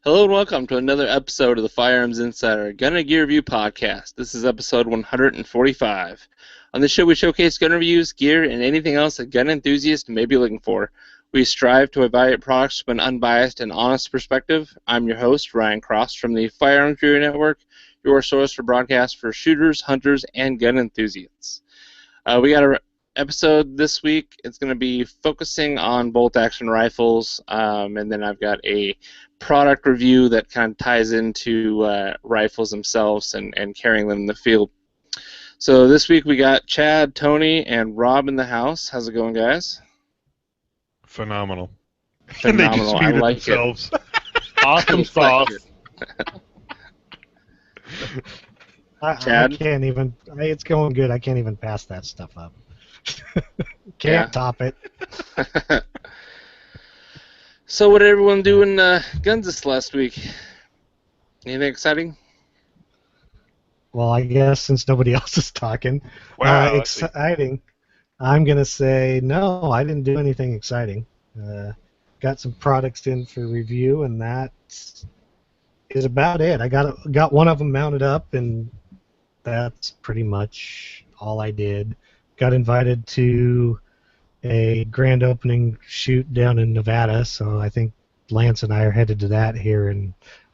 Hello and welcome to another episode of the Firearms Insider Gun and Gear Review Podcast. This is episode 145. On this show, we showcase gun reviews, gear, and anything else a gun enthusiast may be looking for. We strive to evaluate products from an unbiased and honest perspective. I'm your host, Ryan Cross, from the Firearms Radio Network, your source for broadcasts for shooters, hunters, and gun enthusiasts. We got an episode this week. It's going to be focusing on bolt-action rifles, and then I've got a product review that kind of ties into rifles themselves and carrying them in the field. So this week we got Chad, Tony, and Rob in the house. How's it going, guys? Phenomenal. Phenomenal. I like themselves. Awesome sauce. Chad? I can't even. It's going good. I can't even pass that stuff up. Can't top it. So what did everyone do in guns this last week? Anything exciting? Well, I guess since nobody else is talking, Wow, exciting. I'm going to say no, I didn't do anything exciting. Got some products in for review, and that is about it. I got one of them mounted up, and that's pretty much all I did. Got invited to a grand opening shoot down in Nevada, so I think Lance and I are headed to that here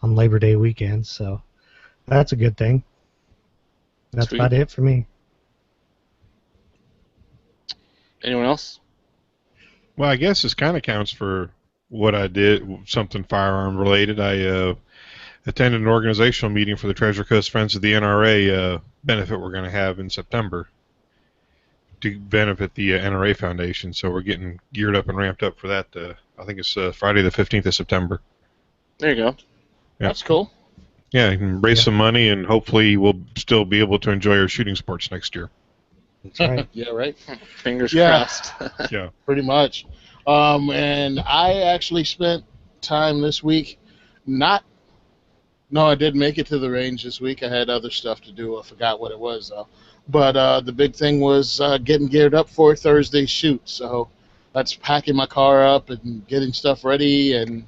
on Labor Day weekend, so that's a good thing. That's Sweet. about it for me. Anyone else? Well, I guess this kind of counts for what I did, something firearm related. I attended an organizational meeting for the Treasure Coast Friends of the NRA benefit we're going to have in September to benefit the NRA Foundation. So we're getting geared up and ramped up for that. I think it's Friday the 15th of September. There you go. Yeah. That's cool. Yeah, you can raise some money, and hopefully we'll still be able to enjoy our shooting sports next year. That's right. Yeah, right. Fingers Yeah. crossed. Yeah. Pretty much. And I actually spent time this week No, I did make it to the range this week. I had other stuff to do. I forgot what it was, though. But the big thing was getting geared up for Thursday's shoot. So that's packing my car up and getting stuff ready and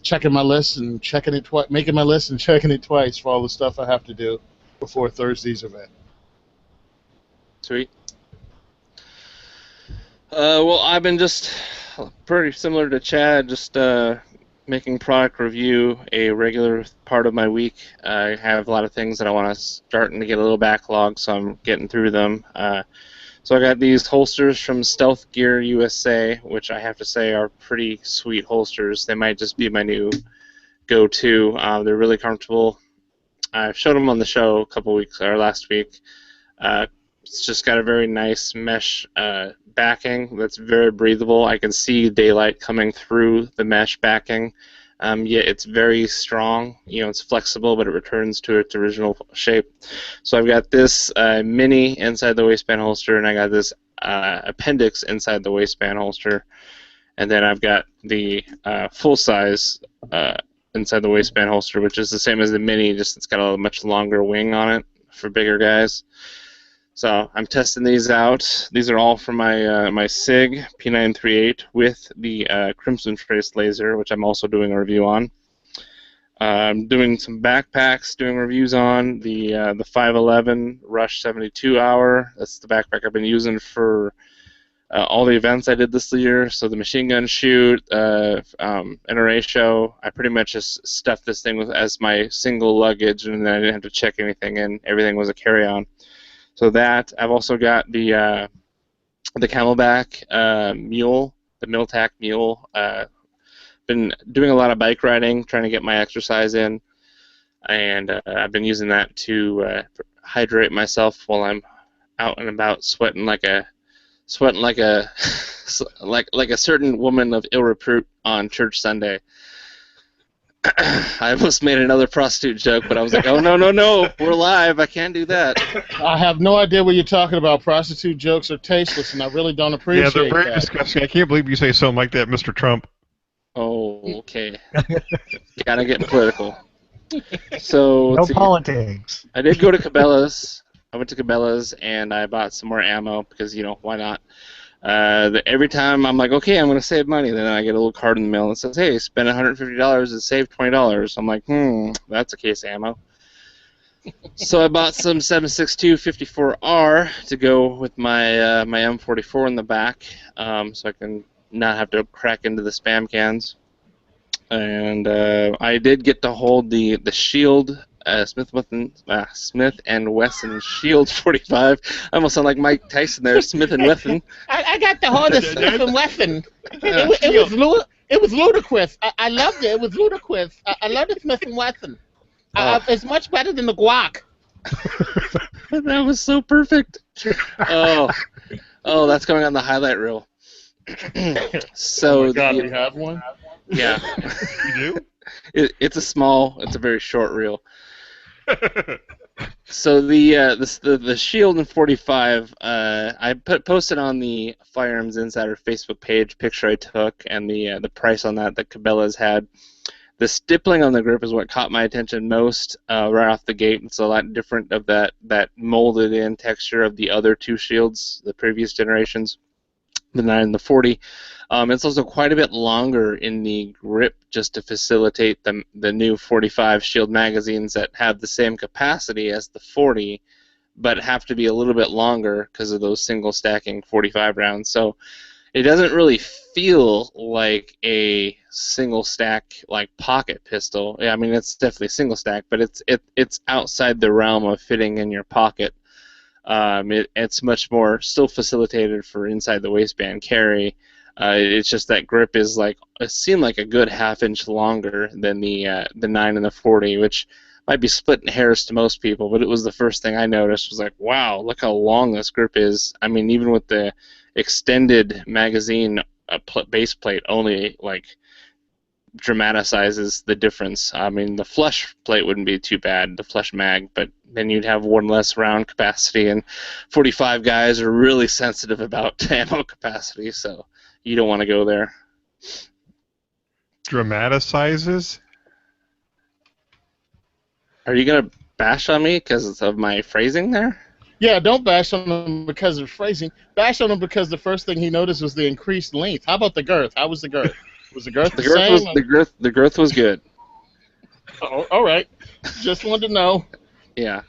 checking my list and checking it twice, making my list and checking it twice for all the stuff I have to do before Thursday's event. Sweet. Well, I've been just pretty similar to Chad, just making product review a regular part of my week. I have a lot of things that I want to starting to get a little backlog, so I'm getting through them. So I got these holsters from Stealth Gear USA, which I have to say are pretty sweet holsters. They might just be my new go-to. They're really comfortable. I showed them on the show a couple weeks or last week. It's just got a very nice mesh backing that's very breathable. I can see daylight coming through the mesh backing. Yet it's very strong. You know, it's flexible, but it returns to its original shape. So I've got this mini inside the waistband holster, and I got this appendix inside the waistband holster, and then I've got the full size inside the waistband holster, which is the same as the mini, just it's got a much longer wing on it for bigger guys. So I'm testing these out. These are all from my SIG P938 with the Crimson Trace laser, which I'm also doing a review on. I'm doing some backpacks, doing reviews on the 511 Rush 72 Hour. That's the backpack I've been using for all the events I did this year. So the machine gun shoot, NRA show. I pretty much just stuffed this thing with as my single luggage, and then I didn't have to check anything in. Everything was a carry-on. So that, I've also got the Camelback mule, the Miltac mule. Been doing a lot of bike riding, trying to get my exercise in, and I've been using that to hydrate myself while I'm out and about, sweating like a certain woman of ill repute on church Sunday. I almost made another prostitute joke, but I was like, oh, no, we're live. I can't do that. I have no idea what you're talking about. Prostitute jokes are tasteless, and I really don't appreciate Yeah, they're very that. disgusting. I can't believe you say something like that, Mr. Trump. Oh, okay. Gotta get political. So No politics. I did go to Cabela's. I went to Cabela's, and I bought some more ammo because, why not? Every time I'm like, okay, I'm going to save money. Then I get a little card in the mail that says, hey, spend $150 and save $20. I'm like, that's a case of ammo. So I bought some 7.62 54R to go with my my M44 in the back, so I can not have to crack into the spam cans. And I did get to hold the Shield Smith and Wesson Shield 45. I almost sound like Mike Tyson there, Smith and Wesson. I got to hold the Smith and Wesson. It was ludicrous. I loved it. It was ludicrous. I love the Smith and Wesson. It's much better than the guac. That was so perfect. Oh, that's going on the highlight reel. So oh my God, we have one. Yeah, You do? it's a very short reel. So the Shield and 45, I posted on the Firearms Insider Facebook page picture I took and the price on that Cabela's had. The stippling on the grip is what caught my attention most right off the gate. It's a lot different of that molded in texture of the other two Shields, the previous generations, the 9 and the 40. It's also quite a bit longer in the grip just to facilitate the new 45 Shield magazines that have the same capacity as the 40, but have to be a little bit longer because of those single stacking 45 rounds. So it doesn't really feel like a single stack like pocket pistol. I mean, it's definitely single stack, but it's outside the realm of fitting in your pocket. It's much more still facilitated for inside the waistband carry. It's just that grip is it seemed like a good half-inch longer than the 9 and the 40, which might be splitting hairs to most people, but it was the first thing I noticed. Was like, wow, look how long this grip is. I mean, even with the extended magazine base plate, only dramatizes the difference. I mean, the flush plate wouldn't be too bad, the flush mag, but then you'd have one less round capacity, and 45 guys are really sensitive about ammo capacity, so you don't want to go there. Dramatizes? Are you going to bash on me because of my phrasing there? Yeah, don't bash on him because of phrasing. Bash on him because the first thing he noticed was the increased length. How about the girth? How was the girth? Was the girth the same? The girth was good. Oh, all right. Just wanted to know. Yeah.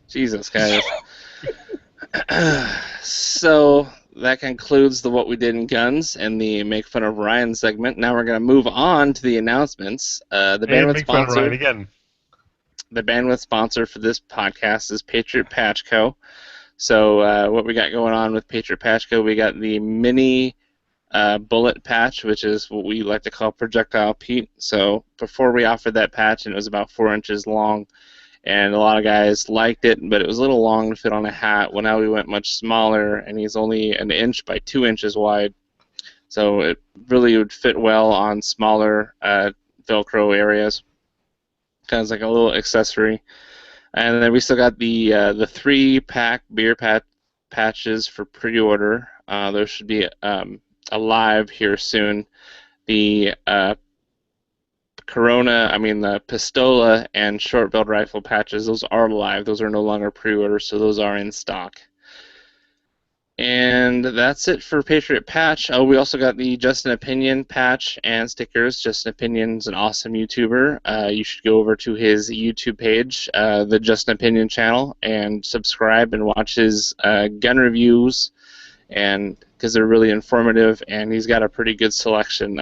Jesus, guys. So that concludes the What We Did in Guns and the Make Fun of Ryan segment. Now we're going to move on to the announcements. The bandwidth Make Fun of Ryan again. The bandwidth sponsor for this podcast is Patriot Patch Co. So what we got going on with Patriot Patch Co., we got the mini bullet patch, which is what we like to call Projectile Pete. So before we offered that patch, and it was about 4 inches long, and a lot of guys liked it, but it was a little long to fit on a hat. Well, now we went much smaller, and he's only 1 inch by 2 inches wide. So it really would fit well on smaller Velcro areas. Kind of like a little accessory. And then we still got the 3-pack beer patches for pre-order. Those should be alive here soon. The the Pistola and short-barreled rifle patches, those are live. Those are no longer pre-order, so those are in stock. And that's it for Patriot Patch. Oh, we also got the Just an Opinion patch and stickers. Just an Opinion's an awesome YouTuber. You should go over to his YouTube page, the Just an Opinion channel, and subscribe and watch his gun reviews, and because they're really informative. And he's got a pretty good selection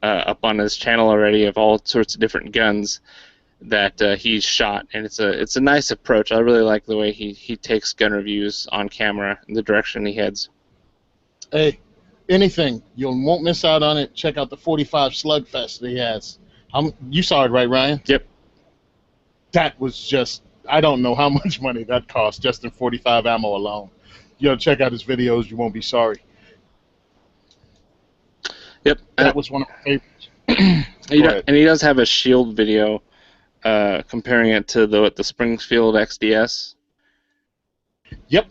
up on his channel already of all sorts of different guns that he's shot, and it's a nice approach. I really like the way he takes gun reviews on camera and the direction he heads. Hey, anything, you won't miss out on it. Check out the 45 Slugfest that he has. You saw it, right, Ryan? Yep. That was just, I don't know how much money that cost just in 45 ammo alone. Check out his videos. You won't be sorry. Yep. That was one of my favorites. And he does have a Shield video comparing it to the Springfield XDS. Yep.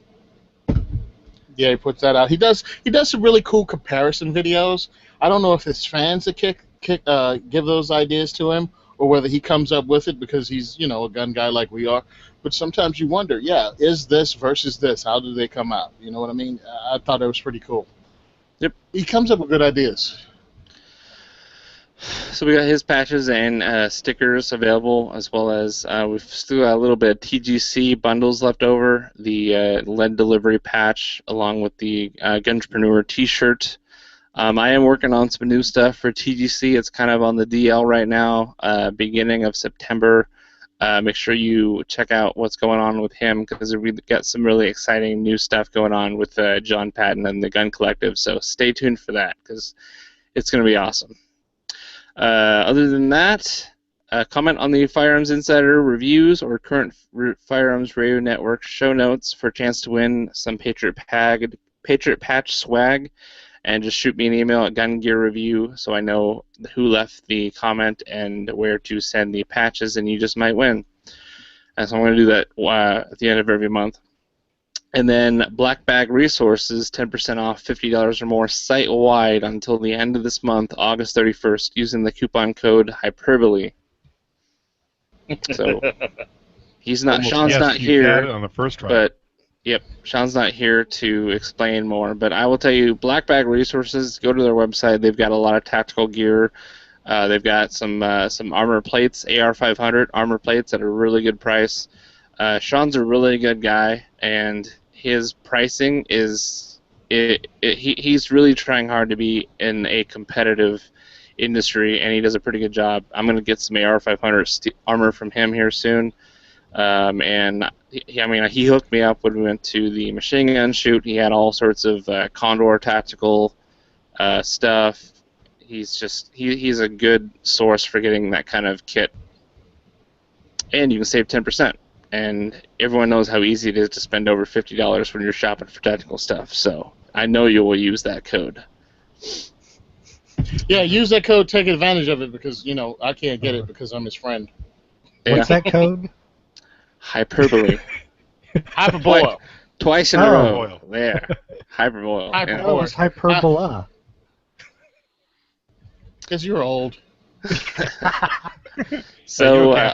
Yeah, he puts that out. He does some really cool comparison videos. I don't know if his fans that give those ideas to him, or whether he comes up with it because he's a gun guy like we are. But sometimes you wonder, is this versus this? How do they come out? You know what I mean? I thought it was pretty cool. Yep. He comes up with good ideas. So we got his patches and stickers available, as well as we've still got a little bit of TGC bundles left over. The lead delivery patch, along with the Guntrepreneur T-shirt. I am working on some new stuff for TGC. It's kind of on the DL right now, beginning of September. Make sure you check out what's going on with him, because we've got some really exciting new stuff going on with John Patton and the Gun Collective. So stay tuned for that, because it's going to be awesome. Other than that, comment on the Firearms Insider reviews or current Firearms Radio Network show notes for a chance to win some Patriot Patch swag, and just shoot me an email at Gun Gear Review so I know who left the comment and where to send the patches, and you just might win. And so I'm going to do that at the end of every month. And then Black Bag Resources, 10% off, $50 or more site-wide until the end of this month, August 31st, using the coupon code Hyperbole. So Sean's not here. You got it on the first try. But yep, Sean's not here to explain more. But I will tell you, Black Bag Resources, go to their website. They've got a lot of tactical gear. They've got some armor plates, AR-500 armor plates at a really good price. Sean's a really good guy, and his pricing is he's really trying hard to be in a competitive industry, and he does a pretty good job. I'm going to get some AR-500 armor from him here soon. And he hooked me up when we went to the machine gun shoot. He had all sorts of Condor tactical stuff. He's a good source for getting that kind of kit, and you can save 10%. And everyone knows how easy it is to spend over $50 when you're shopping for tactical stuff. So I know you will use that code. Yeah, use that code. Take advantage of it, because I can't get it because I'm his friend. What's that code? Hyperbole. Hyperbola. Twice in a row. There. Hyperbola. That was hyperbola. Because you're old. So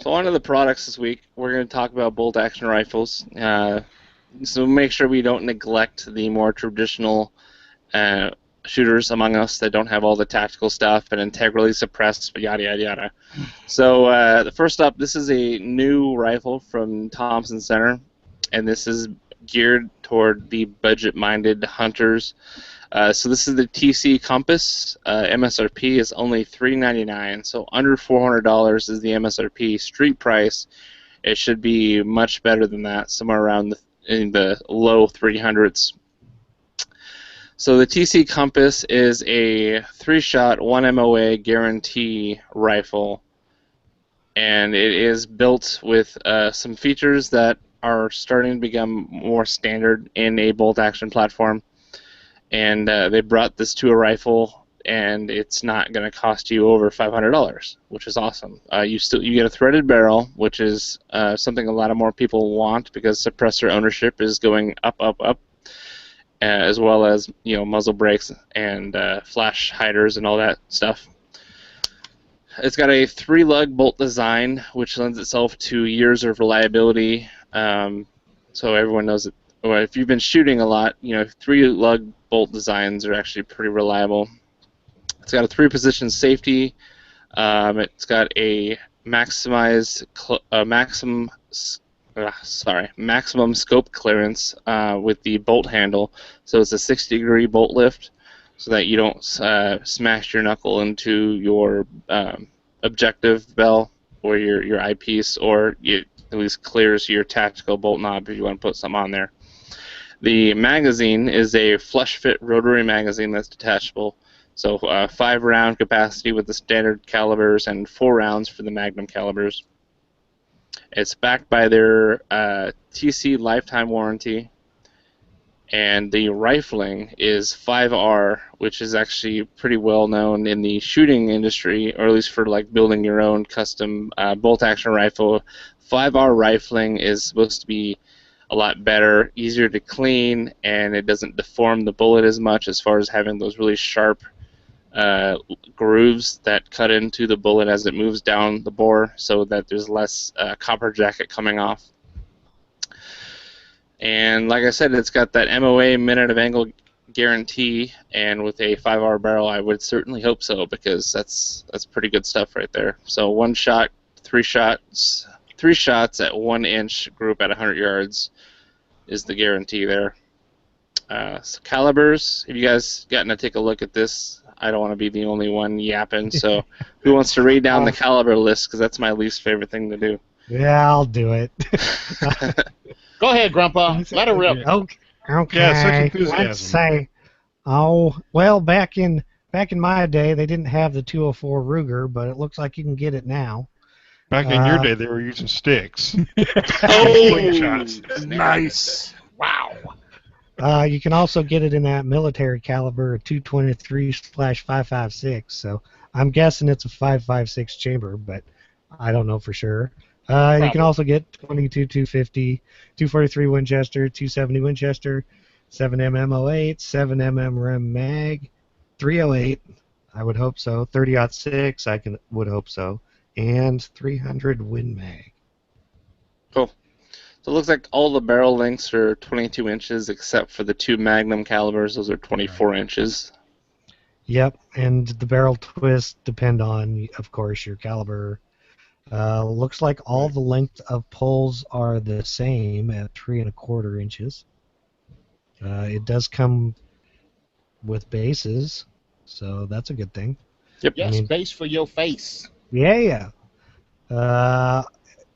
on to the products this week. We're going to talk about bolt-action rifles. So make sure we don't neglect the more traditional shooters among us that don't have all the tactical stuff and integrally suppressed, yada, yada, yada. So first up, this is a new rifle from Thompson Center, and this is geared toward the budget-minded hunters. So this is the TC Compass. MSRP is only $399, so under $400 is the MSRP street price. It should be much better than that, somewhere around in the low 300s. So the TC Compass is a 3-shot, 1 MOA guarantee rifle, and it is built with some features that are starting to become more standard in a bolt-action platform. And they brought this to a rifle, and it's not going to cost you over $500, which is awesome. You get a threaded barrel, which is something a lot of more people want because suppressor ownership is going up, as well as muzzle brakes and flash hiders and all that stuff. It's got a 3-lug bolt design, which lends itself to years of reliability. So everyone knows that. Well, if you've been shooting a lot, 3-lug bolt designs are actually pretty reliable. It's got a 3-position safety. It's got a maximum scope clearance with the bolt handle. So it's a 60-degree bolt lift, so that you don't smash your knuckle into your objective bell or your eyepiece, or it at least clears your tactical bolt knob if you want to put something on there. The magazine is a flush-fit rotary magazine that's detachable, so 5-round capacity with the standard calibers and 4 rounds for the Magnum calibers. It's backed by their TC lifetime warranty, and the rifling is 5R, which is actually pretty well known in the shooting industry, or at least for building your own custom bolt-action rifle. 5R rifling is supposed to be a lot better, easier to clean, and it doesn't deform the bullet as much as far as having those really sharp grooves that cut into the bullet as it moves down the bore, so that there's less copper jacket coming off. And like I said, it's got that MOA minute of angle guarantee, and with a 5R barrel, I would certainly hope so, because that's pretty good stuff right there. So one shot, three shots at 1 inch group at 100 yards is the guarantee there. So calibers, have you guys gotten to take a look at this? I don't want to be the only one yapping, so who wants to read down the caliber list, because that's my least favorite thing to do. Yeah, I'll do it. Go ahead, Grandpa. Let her rip. Okay. Yeah, such enthusiasm. Let's say, well, back in my day, they didn't have the 204 Ruger, but it looks like you can get it now. Back in your day, they were using sticks. Slingshots. Nice. Wow. You can also get it in that military caliber 223/556. So I'm guessing it's a 5.56 chamber, but I don't know for sure. You can also get 22 250, 243 Winchester, 270 Winchester, 7mm 08, 7mm Rem Mag, 308. I would hope so. 30-06. Would hope so. And 300 Win Mag. Cool. So it looks like all the barrel lengths are 22 inches, except for the two Magnum calibers. Those are 24 inches. Yep, and the barrel twists depend on, of course, your caliber. Looks like all the length of pulls are the same at 3 1/4 inches. It does come with bases, so that's a good thing. Yep. Yes, base for your face. Yeah.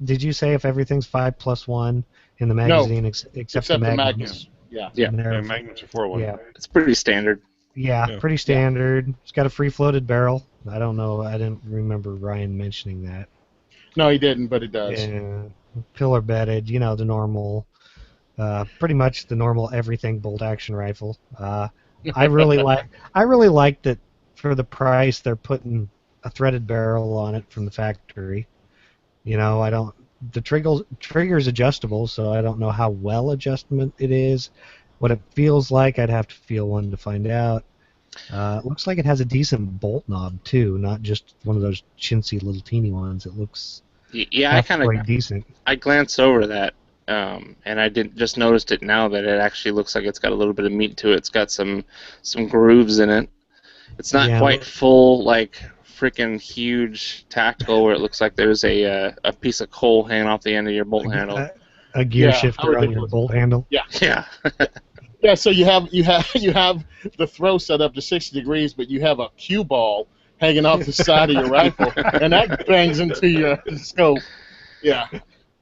Did you say if everything's 5+1 in the magazine, No, except the Magnums? Yeah. Yeah. Magnums are 4-1. Yeah. It's pretty standard. Yeah, pretty standard. It's got a free-floated barrel. I don't know. I didn't remember Ryan mentioning that. No, he didn't, but it does. Yeah, pillar bedded. The normal, pretty much the normal everything bolt-action rifle. I really like that for the price they're putting a threaded barrel on it from the factory. The trigger's adjustable, so I don't know how well adjustment it is. What it feels like, I'd have to feel one to find out. It looks like it has a decent bolt knob too, not just one of those chintzy little teeny ones. It looks decent. I glanced over that, and I just noticed it now that it actually looks like it's got a little bit of meat to it. It's got some grooves in it. It's not quite full, like freaking huge tactical, where it looks like there's a piece of coal hanging off the end of your bolt handle. A gear shifter on your bolt handle. Yeah. Yeah, so you have the throw set up to 60 degrees, but you have a cue ball hanging off the side of your rifle, and that bangs into your scope. Yeah,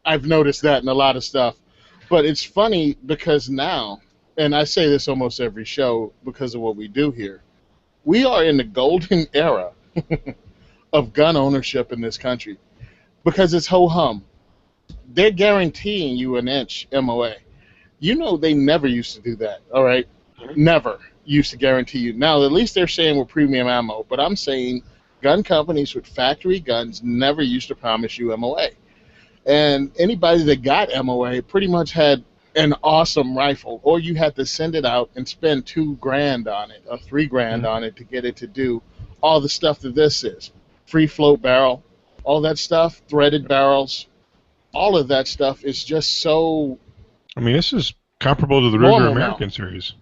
I've noticed that in a lot of stuff. But it's funny because now, and I say this almost every show because of what we do here, we are in the golden era of gun ownership in this country because it's ho-hum. They're guaranteeing you an inch MOA. They never used to do that, all right? Never used to guarantee you. Now, at least they're saying we're premium ammo, but I'm saying gun companies with factory guns never used to promise you MOA. And anybody that got MOA pretty much had an awesome rifle, or you had to send it out and spend $2,000 on it or $3,000 on it to get it to do all the stuff that this is. Free float barrel, all that stuff, threaded barrels, all of that stuff is just so... I mean, this is comparable to the Ruger American series.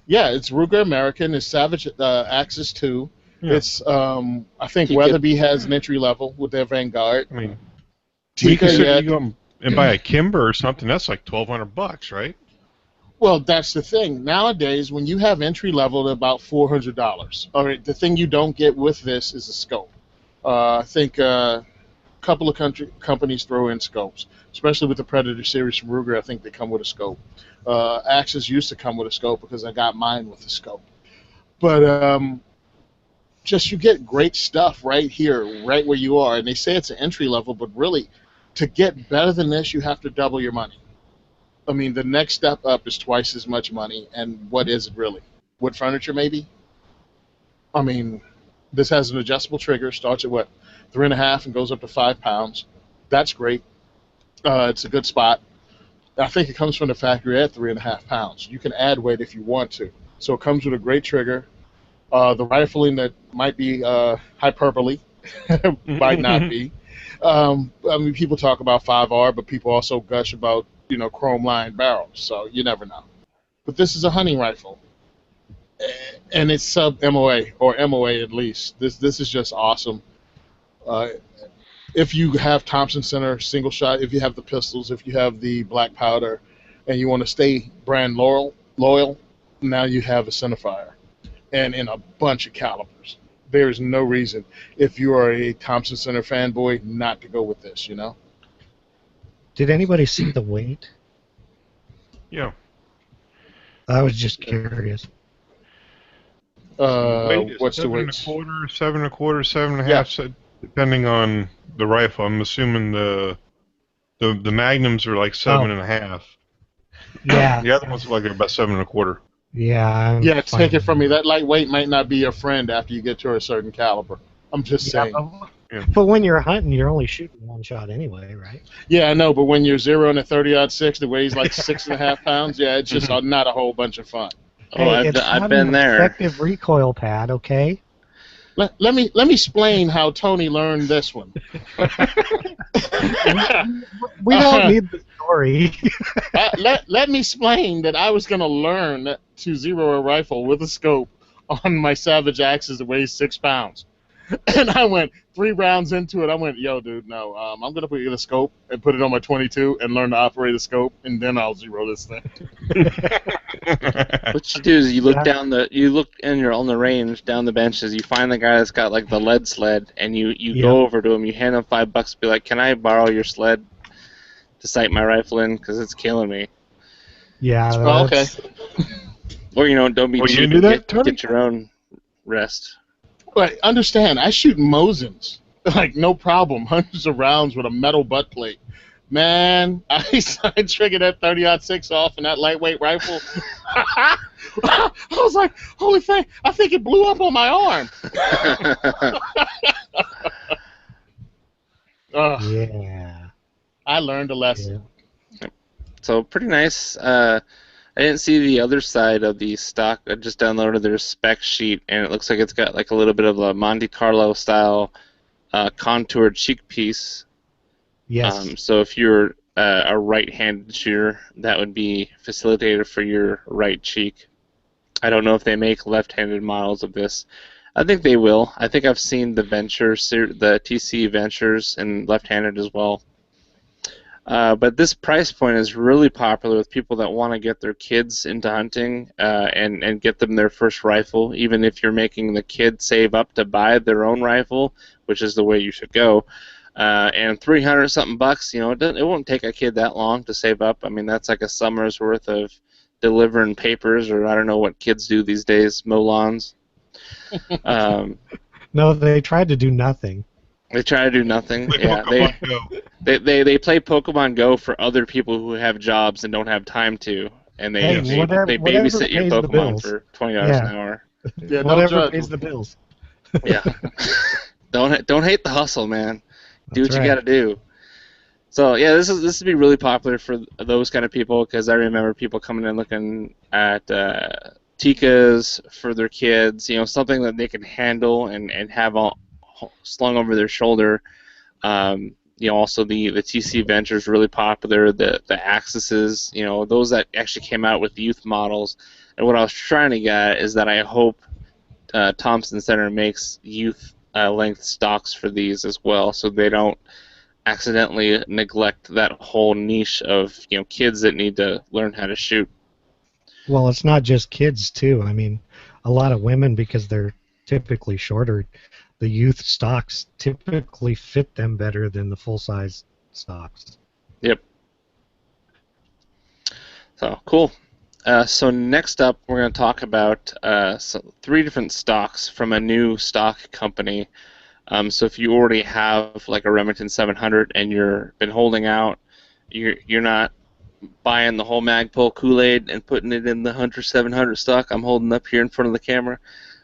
Yeah, it's Ruger American. It's Savage Axis 2. Yeah. It's, I think Weatherby has an entry level with their Vanguard. I mean, you go and buy a Kimber or something, that's like $1,200, right? Well, that's the thing. Nowadays, when you have entry level, they're about $400. All right, the thing you don't get with this is a scope. I think a couple of companies throw in scopes, especially with the Predator series from Ruger. I think they come with a scope. Axis used to come with a scope because I got mine with a scope. But just you get great stuff right here, right where you are. And they say it's an entry level, but really, to get better than this, you have to double your money. I mean, the next step up is twice as much money, and what is it really? Wood furniture, maybe? I mean, this has an adjustable trigger, starts at what, 3.5 and goes up to 5 pounds. That's great. It's a good spot. I think it comes from the factory at 3.5 pounds. You can add weight if you want to. So it comes with a great trigger. The rifling that might be hyperbole, might not be. I mean, people talk about 5R, but people also gush about, chrome-lined barrels. So you never know. But this is a hunting rifle. and it's sub MOA or MOA at least. This is just awesome. If you have Thompson Center single shot, if you have the pistols, if you have the black powder, and you want to stay brand loyal, now you have a centerfire, and in a bunch of calibers. There is no reason, if you are a Thompson Center fanboy, not to go with this. You know. Did anybody see the weight? Yeah. I was just curious. Weight is What's the 7 weight? 1/4, 7 1/4, 7 1/2, Yeah. so depending on the rifle. I'm assuming the magnums are like 7 1/2. Yeah. The other ones look like they're about 7 1/4. Yeah. Yeah, take it from me. That lightweight might not be your friend after you get to a certain caliber. I'm just saying. But when you're hunting, you're only shooting one shot anyway, right? Yeah, I know, but when you're zeroing a 30-06 that weighs like 6.5 pounds, yeah, it's just not a whole bunch of fun. Oh, Hey, it's I've not been an there. effective recoil pad, okay? Let me explain how Tony learned this one. We don't need the story. Let me explain that I was going to learn to zero a rifle with a scope on my Savage Axis that weighs 6 pounds. And I went 3 rounds into it. I went, yo, dude, no. I'm going to put you in a scope and put it on my 22 and learn to operate a scope, and then I'll zero this thing. What you do is you look and you're on the range down the benches. You find the guy that's got like the lead sled, and you go over to him. You hand him $5, be like, "Can I borrow your sled to sight my rifle in? Because it's killing me." Yeah. Oh, okay. Or don't be Well, you cheap do and that, Tony? get your own rest. But understand, I shoot Mosins, like no problem, hundreds of rounds with a metal butt plate. Man, I triggered that 30-06 off in that lightweight rifle. I was like, holy thing, I think it blew up on my arm. Yeah. I learned a lesson. Yeah. So pretty nice. I didn't see the other side of the stock. I just downloaded their spec sheet, and it looks like it's got like a little bit of a Monte Carlo style contoured cheek piece. Yes. So if you're a right-handed shooter, that would be facilitated for your right cheek. I don't know if they make left-handed models of this. I think they will. I think I've seen the the TC Ventures, and left-handed as well. But this price point is really popular with people that want to get their kids into hunting and get them their first rifle, even if you're making the kid save up to buy their own rifle, which is the way you should go. And $300-something bucks, it won't take a kid that long to save up. I mean, that's like a summer's worth of delivering papers, or I don't know what kids do these days, mow lawns. No, they tried to do nothing. They try to do nothing. Yeah, Pokemon Go. they play Pokemon Go for other people who have jobs and don't have time to, and they whatever babysit your pays the Pokemon bills. for $20 an hour. Yeah, don't Whatever judge pays them. the bills. Yeah, don't hate the hustle, man. Do what That's you right. got to do. So yeah, this would be really popular for those kind of people, because I remember people coming in looking at Tikas for their kids, something that they can handle and have all slung over their shoulder. Also the TC Venture is really popular. The Axis, those that actually came out with youth models. And what I was trying to get is that I hope Thompson Center makes youth length stocks for these as well, so they don't accidentally neglect that whole niche of kids that need to learn how to shoot. Well, it's not just kids, too. I mean, a lot of women, because they're typically shorter, the youth stocks typically fit them better than the full-size stocks. Yep. So, cool. So next up, we're going to talk about 3 different stocks from a new stock company. So if you already have like a Remington 700 and you're been holding out, you're not buying the whole Magpul Kool-Aid and putting it in the Hunter 700 stock I'm holding up here in front of the camera.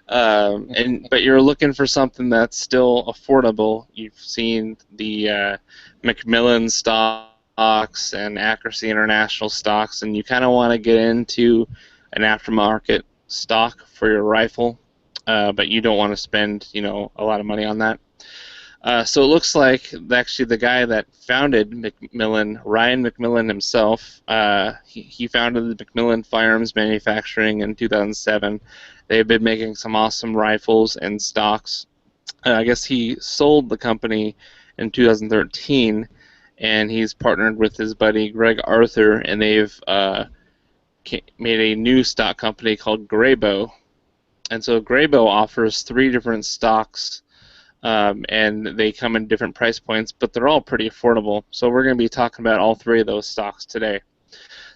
But you're looking for something that's still affordable. You've seen the Macmillan stocks and Accuracy International stocks, and you kind of want to get into an aftermarket stock for your rifle, but you don't want to spend a lot of money on that. So it looks like actually the guy that founded Macmillan, Ryan Macmillan himself, he founded the Macmillan Firearms Manufacturing in 2007. They've been making some awesome rifles and stocks. I guess he sold the company in 2013, and he's partnered with his buddy Greg Arthur, and they've made a new stock company called Graybow. And so Graybow offers 3 different stocks, and they come in different price points, but they're all pretty affordable. So we're going to be talking about all 3 of those stocks today.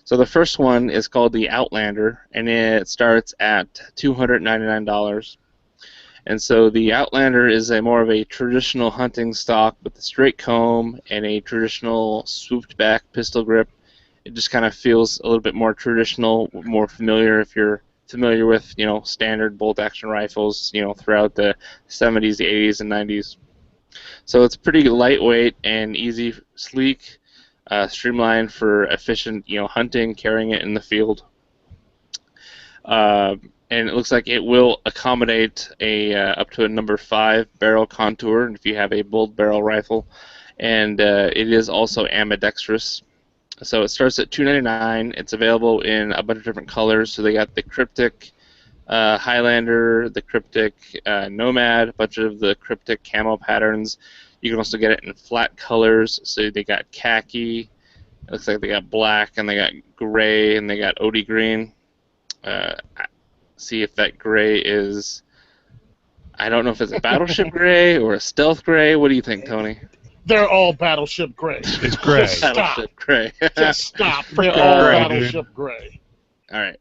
So the first one is called the Outlander, and it starts at $299. And so the Outlander is more of a traditional hunting stock with a straight comb and a traditional swooped back pistol grip. It just kind of feels a little bit more traditional, more familiar if you're familiar with, standard bolt action rifles, throughout the 70s, the 80s, and 90s. So it's pretty lightweight and easy, sleek, streamlined for efficient, hunting, carrying it in the field. And it looks like it will accommodate up to a number 5 barrel contour if you have a bold barrel rifle, and it is also ambidextrous. So it starts at $299. It's available in a bunch of different colors. So they got the Cryptic Highlander, the Cryptic Nomad, a bunch of the Cryptic camo patterns. You can also get it in flat colors. So they got khaki. It looks like they got black, and they got gray, and they got OD green. See if that gray is, I don't know if it's a battleship gray or a stealth gray. What do you think, Tony? They're all battleship gray. It's gray. Battleship gray. Just stop. They're all Gray, battleship gray. All right.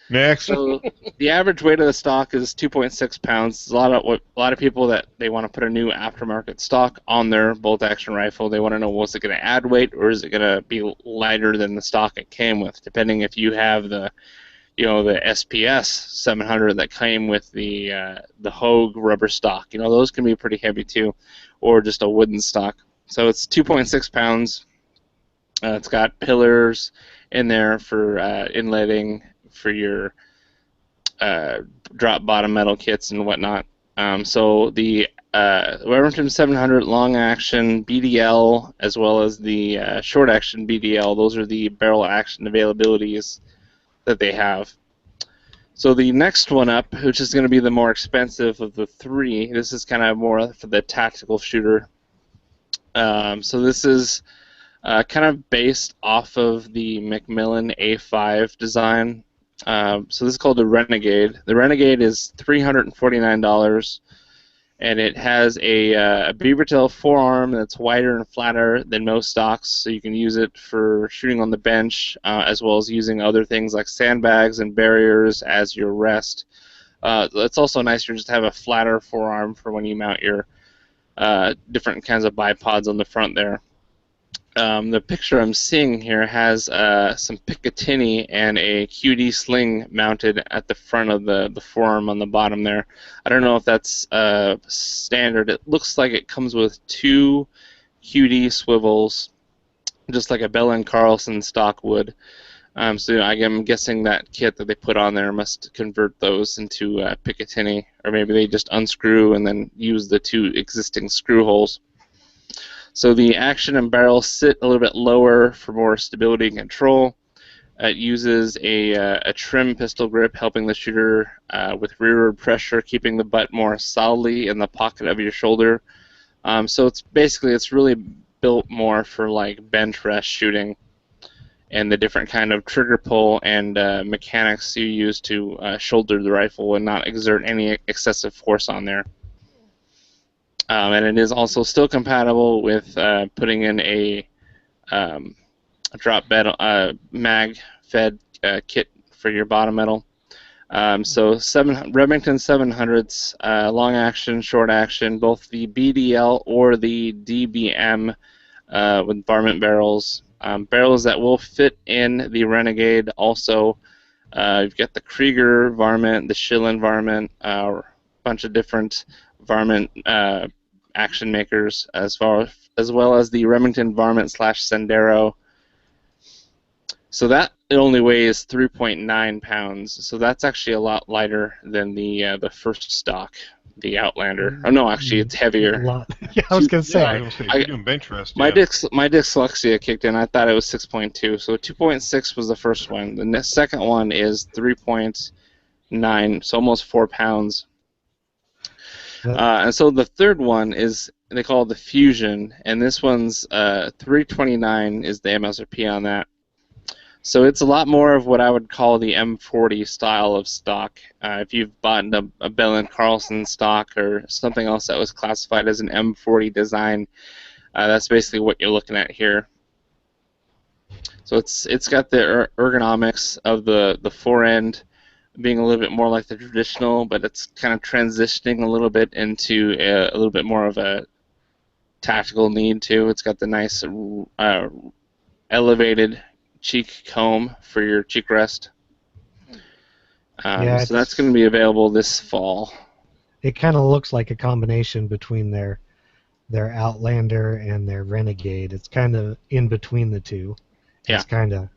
Next. So the average weight of the stock is 2.6 pounds. A lot of people that they want to put a new aftermarket stock on their bolt action rifle. They want to know, was it going to add weight or is it going to be lighter than the stock it came with? Depending if you have the SPS 700 that came with the Hogue rubber stock. Those can be pretty heavy too, or just a wooden stock. So it's 2.6 pounds. It's got pillars in there for inletting for your drop bottom metal kits and whatnot. So the Remington 700 long action BDL as well as the short action BDL, those are the barrel action availabilities that they have. So the next one up, which is going to be the more expensive of the 3, this is kind of more for the tactical shooter. So this is kind of based off of the Macmillan A5 design. So this is called the Renegade. The Renegade is $349, and it has a beaver tail forearm that's wider and flatter than most stocks, so you can use it for shooting on the bench, as well as using other things like sandbags and barriers as your rest. It's also nice to just have a flatter forearm for when you mount your different kinds of bipods on the front there. The picture I'm seeing here has some Picatinny and a QD sling mounted at the front of the forearm on the bottom there. I don't know if that's standard. It looks like it comes with 2 QD swivels, just like a Bell & Carlson stock would. So I'm guessing that kit that they put on there must convert those into Picatinny, or maybe they just unscrew and then use the 2 existing screw holes. So the action and barrel sit a little bit lower for more stability and control. It uses a trim pistol grip, helping the shooter with rearward pressure, keeping the butt more solidly in the pocket of your shoulder. So it's really built more for like bench rest shooting, and the different kind of trigger pull and mechanics you use to shoulder the rifle and not exert any excessive force on there. And it is also still compatible with putting in a drop mag-fed kit for your bottom metal. So Remington 700s, long action, short action, both the BDL or the DBM with varmint barrels. Barrels that will fit in the Renegade also. You've got the Krieger varmint, the Schillen varmint, a bunch of different varmint action makers, as well as the Remington varmint / Sendero. So that it only weighs 3.9 pounds. So that's actually a lot lighter than the first stock. the Outlander. Oh no, actually, it's A heavier. lot. Yeah, I was gonna say. Yeah, I was gonna say, if you're doing bench rest, My yeah. my dyslexia kicked in. I thought it was 6.2. So 2.6 was the first one. The second one is 3.9, so almost 4 pounds. And so the third one is, they call it the Fusion, and this one's 329 is the MSRP on that. So it's a lot more of what I would call the M40 style of stock. If you've bought a Bell & Carlson stock or something else that was classified as an M40 design, that's basically what you're looking at here. So it's got the ergonomics of the forend being a little bit more like the traditional, but it's kind of transitioning a little bit into a little bit more of a tactical need too. It's got the nice elevated cheek comb for your cheek rest. Yeah, so that's going to be available this fall. It kind of looks like a combination between their Outlander and their Renegade. It's kind of in between the two. Yeah. It's kind of,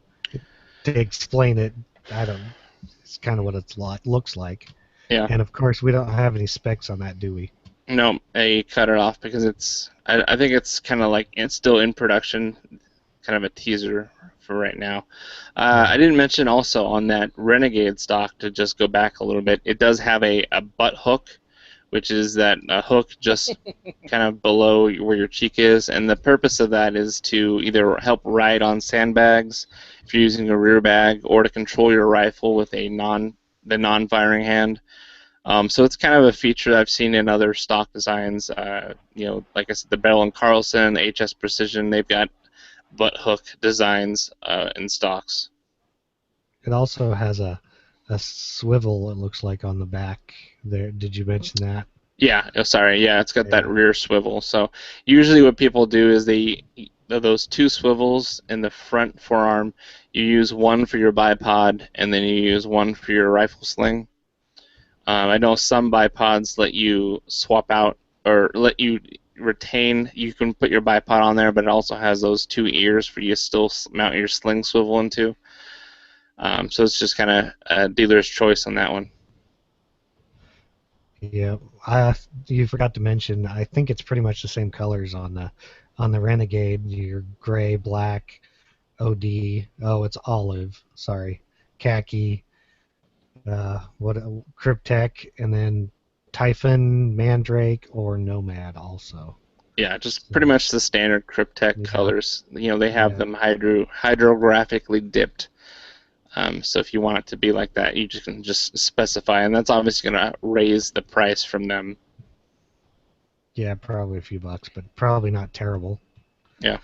to explain it, it's kind of what it looks like. Yeah. And of course, we don't have any specs on that, do we? No, I cut it off because I think it's kind of like it's still in production, kind of a teaser for right now. I didn't mention also on that Renegade stock, to just go back a little bit, it does have a butt hook, which is that hook just kind of below where your cheek is, and the purpose of that is to either help ride on sandbags if you're using a rear bag, or to control your rifle with the non-firing hand. So it's kind of a feature I've seen in other stock designs. Like I said, the Bell & Carlson, HS Precision, they've got butt hook designs in stocks. It also has a swivel, it looks like, on the back there. Did you mention that? Yeah, sorry. Yeah, it's got that rear swivel. So usually what people do is those two swivels in the front forearm, you use one for your bipod, and then you use one for your rifle sling. I know some bipods let you swap out, or let you retain. You can put your bipod on there, but it also has those two ears for you to still mount your sling swivel into. So it's just kind of a dealer's choice on that one. Yeah, you forgot to mention, I think it's pretty much the same colors on the Renegade. Your gray, black, it's olive, sorry, khaki, Cryptek, and then Typhon, Mandrake, or Nomad also. Yeah, just pretty much the standard Cryptek colors. They have them hydrographically dipped. So if you want it to be like that, you can just specify, and that's obviously going to raise the price from them. Yeah, probably a few bucks, but probably not terrible. Yeah.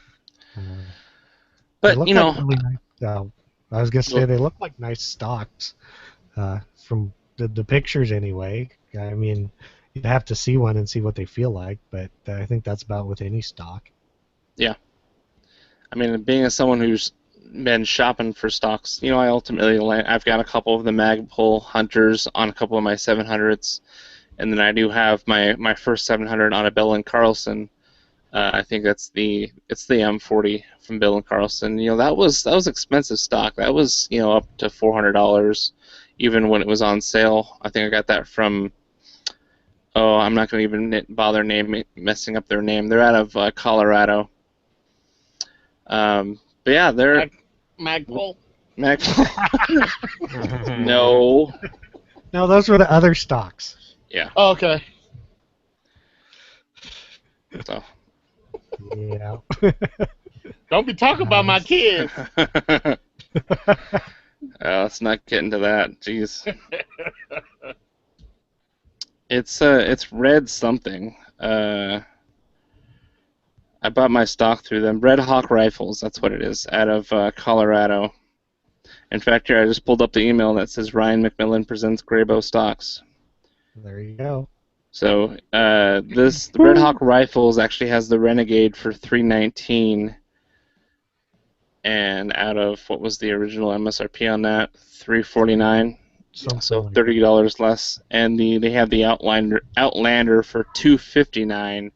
But But, really nice, I was going to say they look like nice stocks from the pictures anyway. I mean, you'd have to see one and see what they feel like, but I think that's about with any stock. Yeah. I mean, being as someone who's been shopping for stocks, I've got a couple of the Magpul Hunters on a couple of my 700s, and then I do have my first 700 on a Bell & Carlson. I think it's the M40 from Bell & Carlson. That was expensive stock. That was up to $400, even when it was on sale. I think I got that from. Oh, I'm not going to even bother messing up their name. They're out of Colorado. But yeah, they're Magpul. No. No, those were the other stocks. Yeah. Oh, okay. So. Yeah. Don't be talking about my kids. Let's not get into that. Jeez. It's Red something. I bought my stock through them. Red Hawk Rifles, that's what it is, out of Colorado. In fact, here I just pulled up the email that says Ryan McMillan presents Graybow stocks. There you go. So the Red Hawk Rifles actually has the Renegade for $319, and out of what was the original MSRP on that, $349. So $30 less, and they have the Outlander for $259,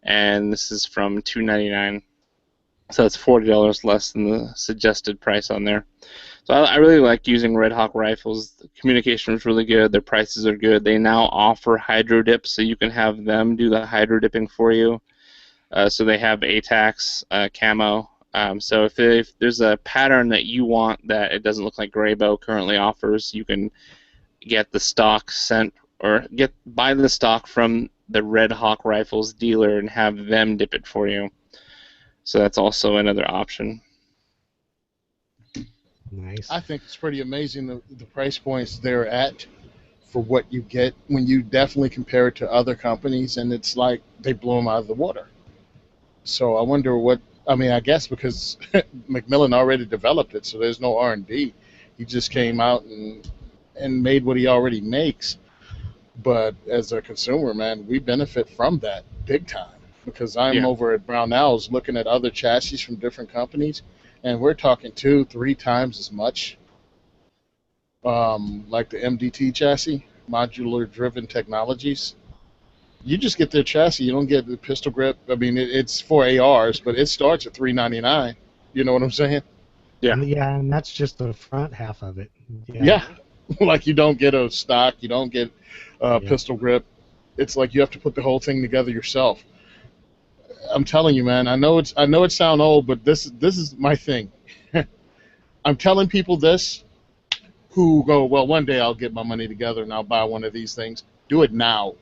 and this is from $299. So it's $40 less than the suggested price on there. So I really like using Red Hawk rifles. The communication is really good. Their prices are good. They now offer hydro dips, so you can have them do the hydro dipping for you. So they have ATAX camo. So if there's a pattern that you want that it doesn't look like Graybow currently offers, you can get the stock sent or buy the stock from the Red Hawk Rifles dealer and have them dip it for you. So that's also another option. Nice. I think it's pretty amazing the price points they're at for what you get when you definitely compare it to other companies, and it's like they blow them out of the water. So I wonder I guess because Macmillan already developed it, so there's no R&D. He just came out and made what he already makes. But as a consumer, man, we benefit from that big time because I'm over at Brownells looking at other chassis from different companies, and we're talking 2-3 times as much. Like the MDT chassis, modular driven technologies. You just get their chassis. You don't get the pistol grip. I mean, it's for ARs, but it starts at $399. You know what I'm saying? Yeah. Yeah, and that's just the front half of it. Yeah. Like you don't get a stock. You don't get pistol grip. It's like you have to put the whole thing together yourself. I'm telling you, man. I know it sounds old, but this is my thing. I'm telling people this who go, well, one day I'll get my money together and I'll buy one of these things. Do it now.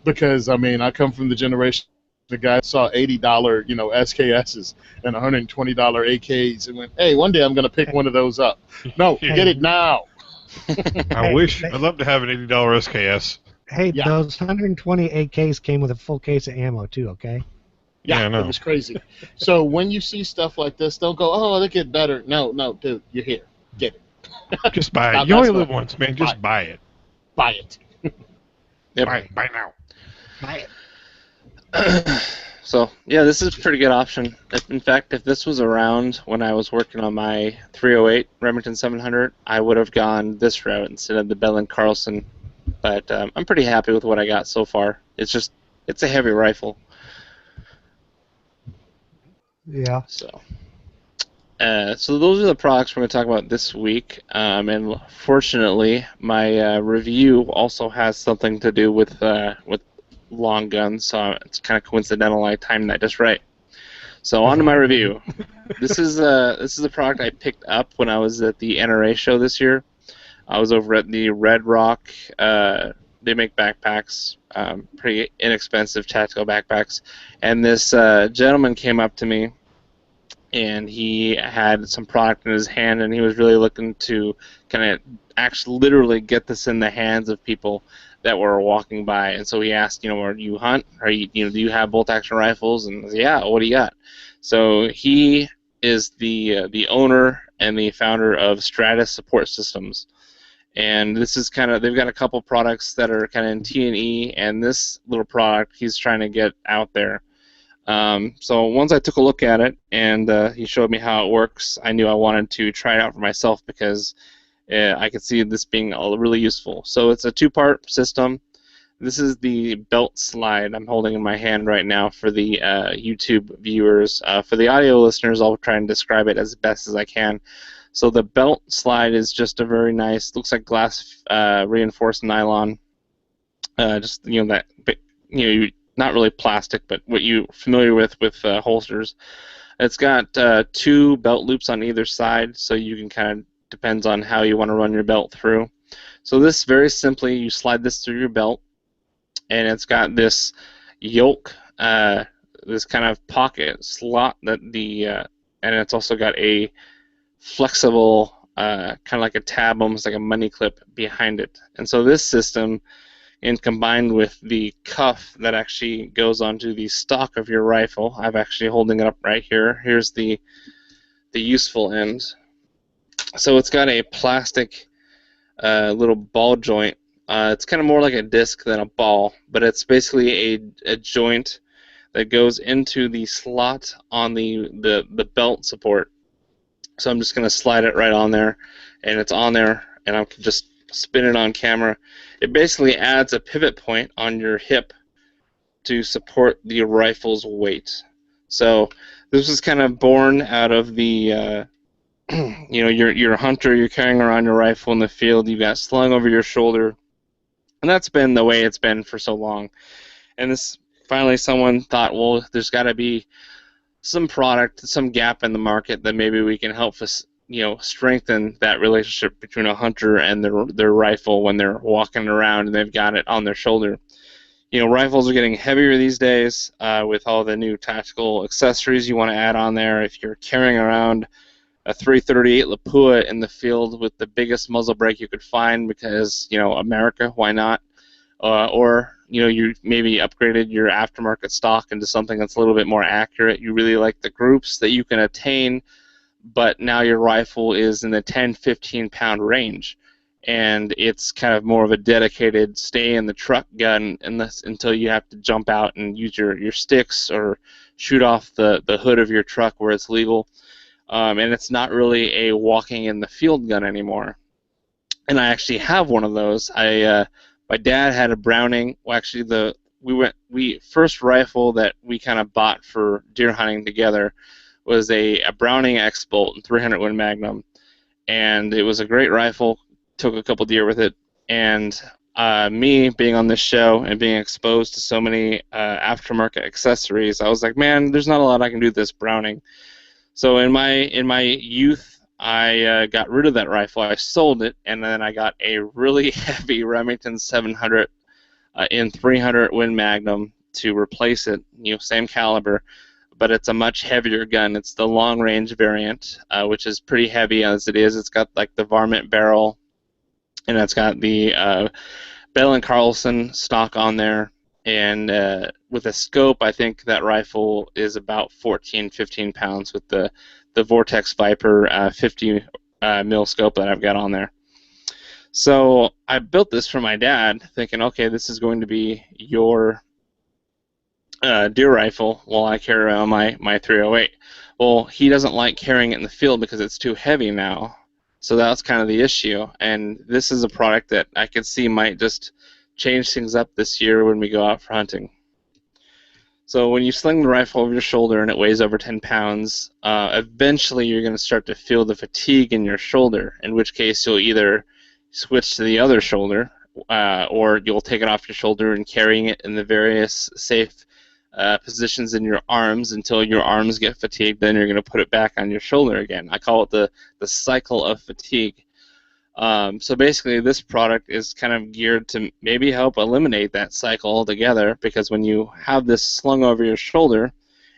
Because I mean, I come from the generation the guy saw $80, SKSs and $120 AKs and went, hey, one day I'm going to pick one of those up. No, get it now. I wish. I'd love to have an $80 SKS. Hey, those 120 AKs came with a full case of ammo too, okay? Yeah, it was crazy. So when you see stuff like this, don't go, oh, they get better. No, dude, you're here. Get it. Just buy it. You only live once, man. Just buy it. Buy it. Yep. Buy now. Buy it. So, yeah, this is a pretty good option. In fact, if this was around when I was working on my 308 Remington 700, I would have gone this route instead of the Bell & Carlson. But I'm pretty happy with what I got so far. It's a heavy rifle. Yeah. So those are the products we're going to talk about this week. And fortunately, my review also has something to do with long guns, so it's kind of coincidental I timed that just right. So on to my review. This is a product I picked up when I was at the NRA show this year. I was over at the Red Rock. They make backpacks, pretty inexpensive tactical backpacks. And this gentleman came up to me, and he had some product in his hand, and he was really looking to kind of actually literally get this in the hands of people that were walking by. And so he asked, do you hunt? Or do you have bolt-action rifles? And I said, yeah, what do you got? So he is the owner and the founder of Stratus Support Systems. And this is they've got a couple products that are kind of in T&E, and this little product he's trying to get out there. So once I took a look at it and he showed me how it works, I knew I wanted to try it out for myself because I could see this being really useful. So it's a two-part system. This is the belt slide I'm holding in my hand right now for the YouTube viewers. For the audio listeners, I'll try and describe it as best as I can. So the belt slide is just a very nice, looks like glass reinforced nylon. Not really plastic, but what you're familiar with holsters. It's got 2 belt loops on either side, so you can kind of, depends on how you want to run your belt through. So this, very simply, you slide this through your belt, and it's got this yoke, this kind of pocket slot and it's also got a flexible, kind of like a tab, almost like a money clip behind it. And so this system, and combined with the cuff that actually goes onto the stock of your rifle, I'm actually holding it up right here. Here's the useful end. So it's got a plastic little ball joint. It's kind of more like a disc than a ball, but it's basically a joint that goes into the slot on the belt support. So I'm just going to slide it right on there, and it's on there, and I can just spin it on camera. It basically adds a pivot point on your hip to support the rifle's weight. So this was kind of born out of the you're a hunter, you're carrying around your rifle in the field, you've got slung over your shoulder, and that's been the way it's been for so long. And this finally someone thought, well, there's got to be some product, some gap in the market that maybe we can help us, strengthen that relationship between a hunter and their rifle when they're walking around and they've got it on their shoulder. Rifles are getting heavier these days with all the new tactical accessories you want to add on there. If you're carrying around a 338 Lapua in the field with the biggest muzzle brake you could find because, America, why not? Or you maybe upgraded your aftermarket stock into something that's a little bit more accurate. You really like the groups that you can attain, but now your rifle is in the 10-15 pound range, and it's kind of more of a dedicated stay in the truck gun until you have to jump out and use your sticks or shoot off the hood of your truck where it's legal. And it's not really a walking in the field gun anymore. And I actually have one of those. My dad had a Browning. Well, actually, the first rifle that we kind of bought for deer hunting together was a Browning X-Bolt and 300 Win Magnum, and it was a great rifle. Took a couple deer with it, and me being on this show and being exposed to so many aftermarket accessories, I was like, man, there's not a lot I can do with this Browning. So in my youth, I got rid of that rifle. I sold it, and then I got a really heavy Remington 700 in 300 Win Magnum to replace it. Same caliber, but it's a much heavier gun. It's the long-range variant, which is pretty heavy as it is. It's got like the varmint barrel, and it's got the Bell & Carlson stock on there. And with a scope, I think that rifle is about 14-15 pounds with the Vortex Viper 50 mil scope that I've got on there. So I built this for my dad, thinking, okay, this is going to be your deer rifle while I carry around my 308. Well, he doesn't like carrying it in the field because it's too heavy now. So that's kind of the issue. And this is a product that I could see might just change things up this year when we go out for hunting. So when you sling the rifle over your shoulder and it weighs over 10 pounds, eventually you're going to start to feel the fatigue in your shoulder, in which case you'll either switch to the other shoulder or you'll take it off your shoulder and carrying it in the various safe positions in your arms until your arms get fatigued. Then you're going to put it back on your shoulder again. I call it the cycle of fatigue. So basically this product is kind of geared to maybe help eliminate that cycle altogether, because when you have this slung over your shoulder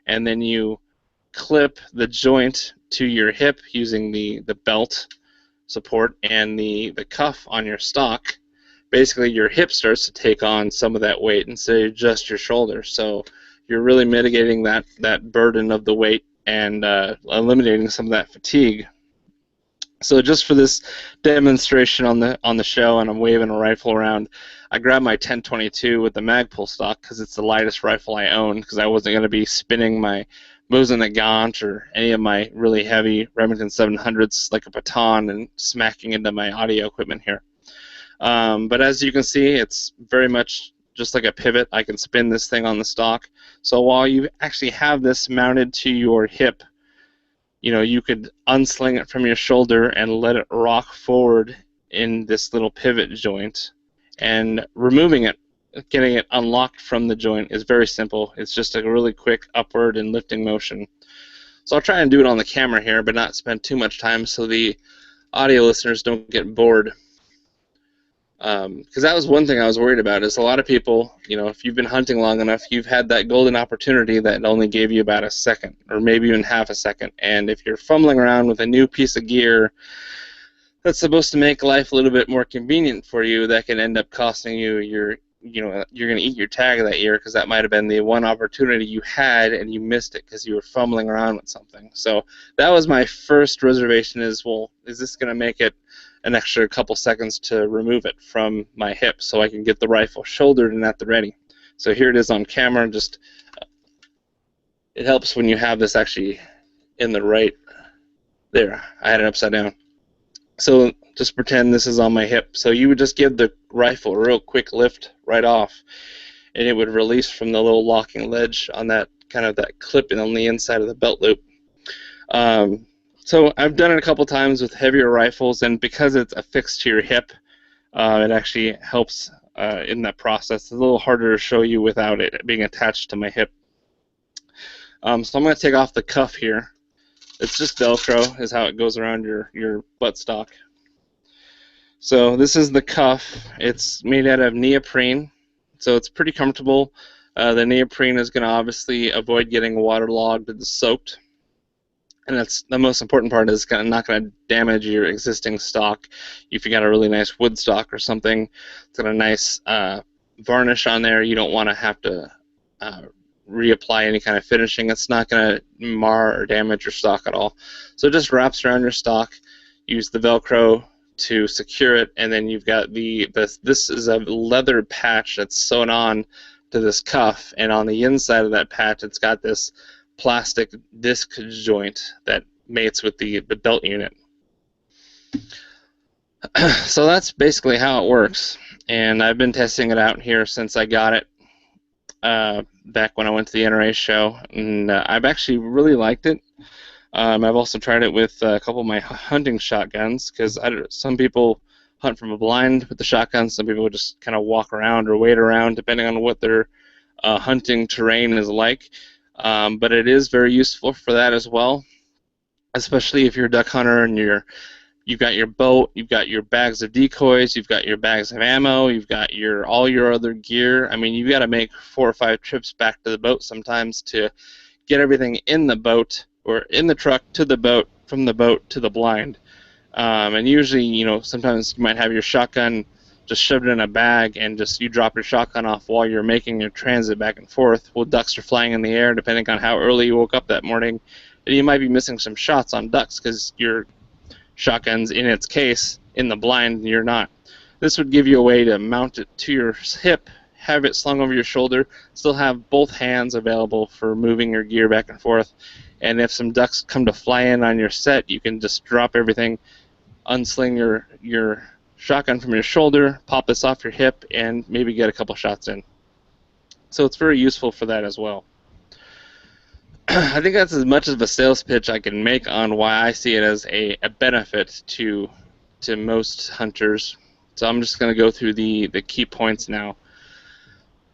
and then you clip the joint to your hip using the belt support and the cuff on your stock, basically your hip starts to take on some of that weight instead of just your shoulder. So you're really mitigating that burden of the weight and eliminating some of that fatigue. So just for this demonstration on the show, and I'm waving a rifle around, I grabbed my 1022 with the Magpul stock because it's the lightest rifle I own, because I wasn't going to be spinning my Mosin Nagant or any of my really heavy Remington 700s like a baton and smacking into my audio equipment here. But as you can see, it's very much just like a pivot. I can spin this thing on the stock. So while you actually have this mounted to your hip, you could unsling it from your shoulder and let it rock forward in this little pivot joint. And removing it, getting it unlocked from the joint is very simple. It's just a really quick upward and lifting motion. So I'll try and do it on the camera here, but not spend too much time so the audio listeners don't get bored. Because that was one thing I was worried about, is a lot of people, if you've been hunting long enough, you've had that golden opportunity that only gave you about a second, or maybe even half a second. And if you're fumbling around with a new piece of gear that's supposed to make life a little bit more convenient for you, that can end up costing you you're going to eat your tag that year, because that might have been the one opportunity you had and you missed it because you were fumbling around with something. So that was my first reservation, is, well, is this going to make it an extra couple seconds to remove it from my hip so I can get the rifle shouldered and at the ready. So here it is on camera. Just it helps when you have this actually in the right. There, I had it upside down. So just pretend this is on my hip. So you would just give the rifle a real quick lift right off, and it would release from the little locking ledge on that kind of that clip on the inside of the belt loop. So I've done it a couple times with heavier rifles, and because it's affixed to your hip, it actually helps in that process. It's a little harder to show you without it being attached to my hip. So I'm going to take off the cuff here. It's just Velcro is how it goes around your buttstock. So this is the cuff. It's made out of neoprene, so it's pretty comfortable. The neoprene is going to obviously avoid getting waterlogged and soaked. And that's the most important part, is not going to damage your existing stock. If you got a really nice wood stock or something, it's got a nice varnish on there. You don't want to have to reapply any kind of finishing. It's not going to mar or damage your stock at all. So it just wraps around your stock. Use the Velcro to secure it, and then you've got this is a leather patch that's sewn on to this cuff, and on the inside of that patch, it's got this plastic disc joint that mates with the belt unit. So that's basically how it works, and I've been testing it out here since I got it back when I went to the NRA show, and I've actually really liked it. I've also tried it with a couple of my hunting shotguns, because some people hunt from a blind with the shotgun, some people just kind of walk around or wait around depending on what their hunting terrain is like. But it is very useful for that as well, especially if you're a duck hunter and you've got your boat, you've got your bags of decoys, you've got your bags of ammo, you've got all your other gear. I mean, you've got to make 4 or 5 trips back to the boat sometimes to get everything in the boat or in the truck to the boat, from the boat to the blind. And usually, sometimes you might have your shotgun just shoved in a bag, and just you drop your shotgun off while you're making your transit back and forth. Well, ducks are flying in the air depending on how early you woke up that morning, and you might be missing some shots on ducks because your shotgun's in its case in the blind and you're not. This would give you a way to mount it to your hip, have it slung over your shoulder, still have both hands available for moving your gear back and forth, and if some ducks come to fly in on your set, you can just drop everything, unsling your shotgun from your shoulder, pop this off your hip, and maybe get a couple shots in. So it's very useful for that as well. I think that's as much of a sales pitch I can make on why I see it as a benefit to most hunters. So I'm just going to go through the key points now.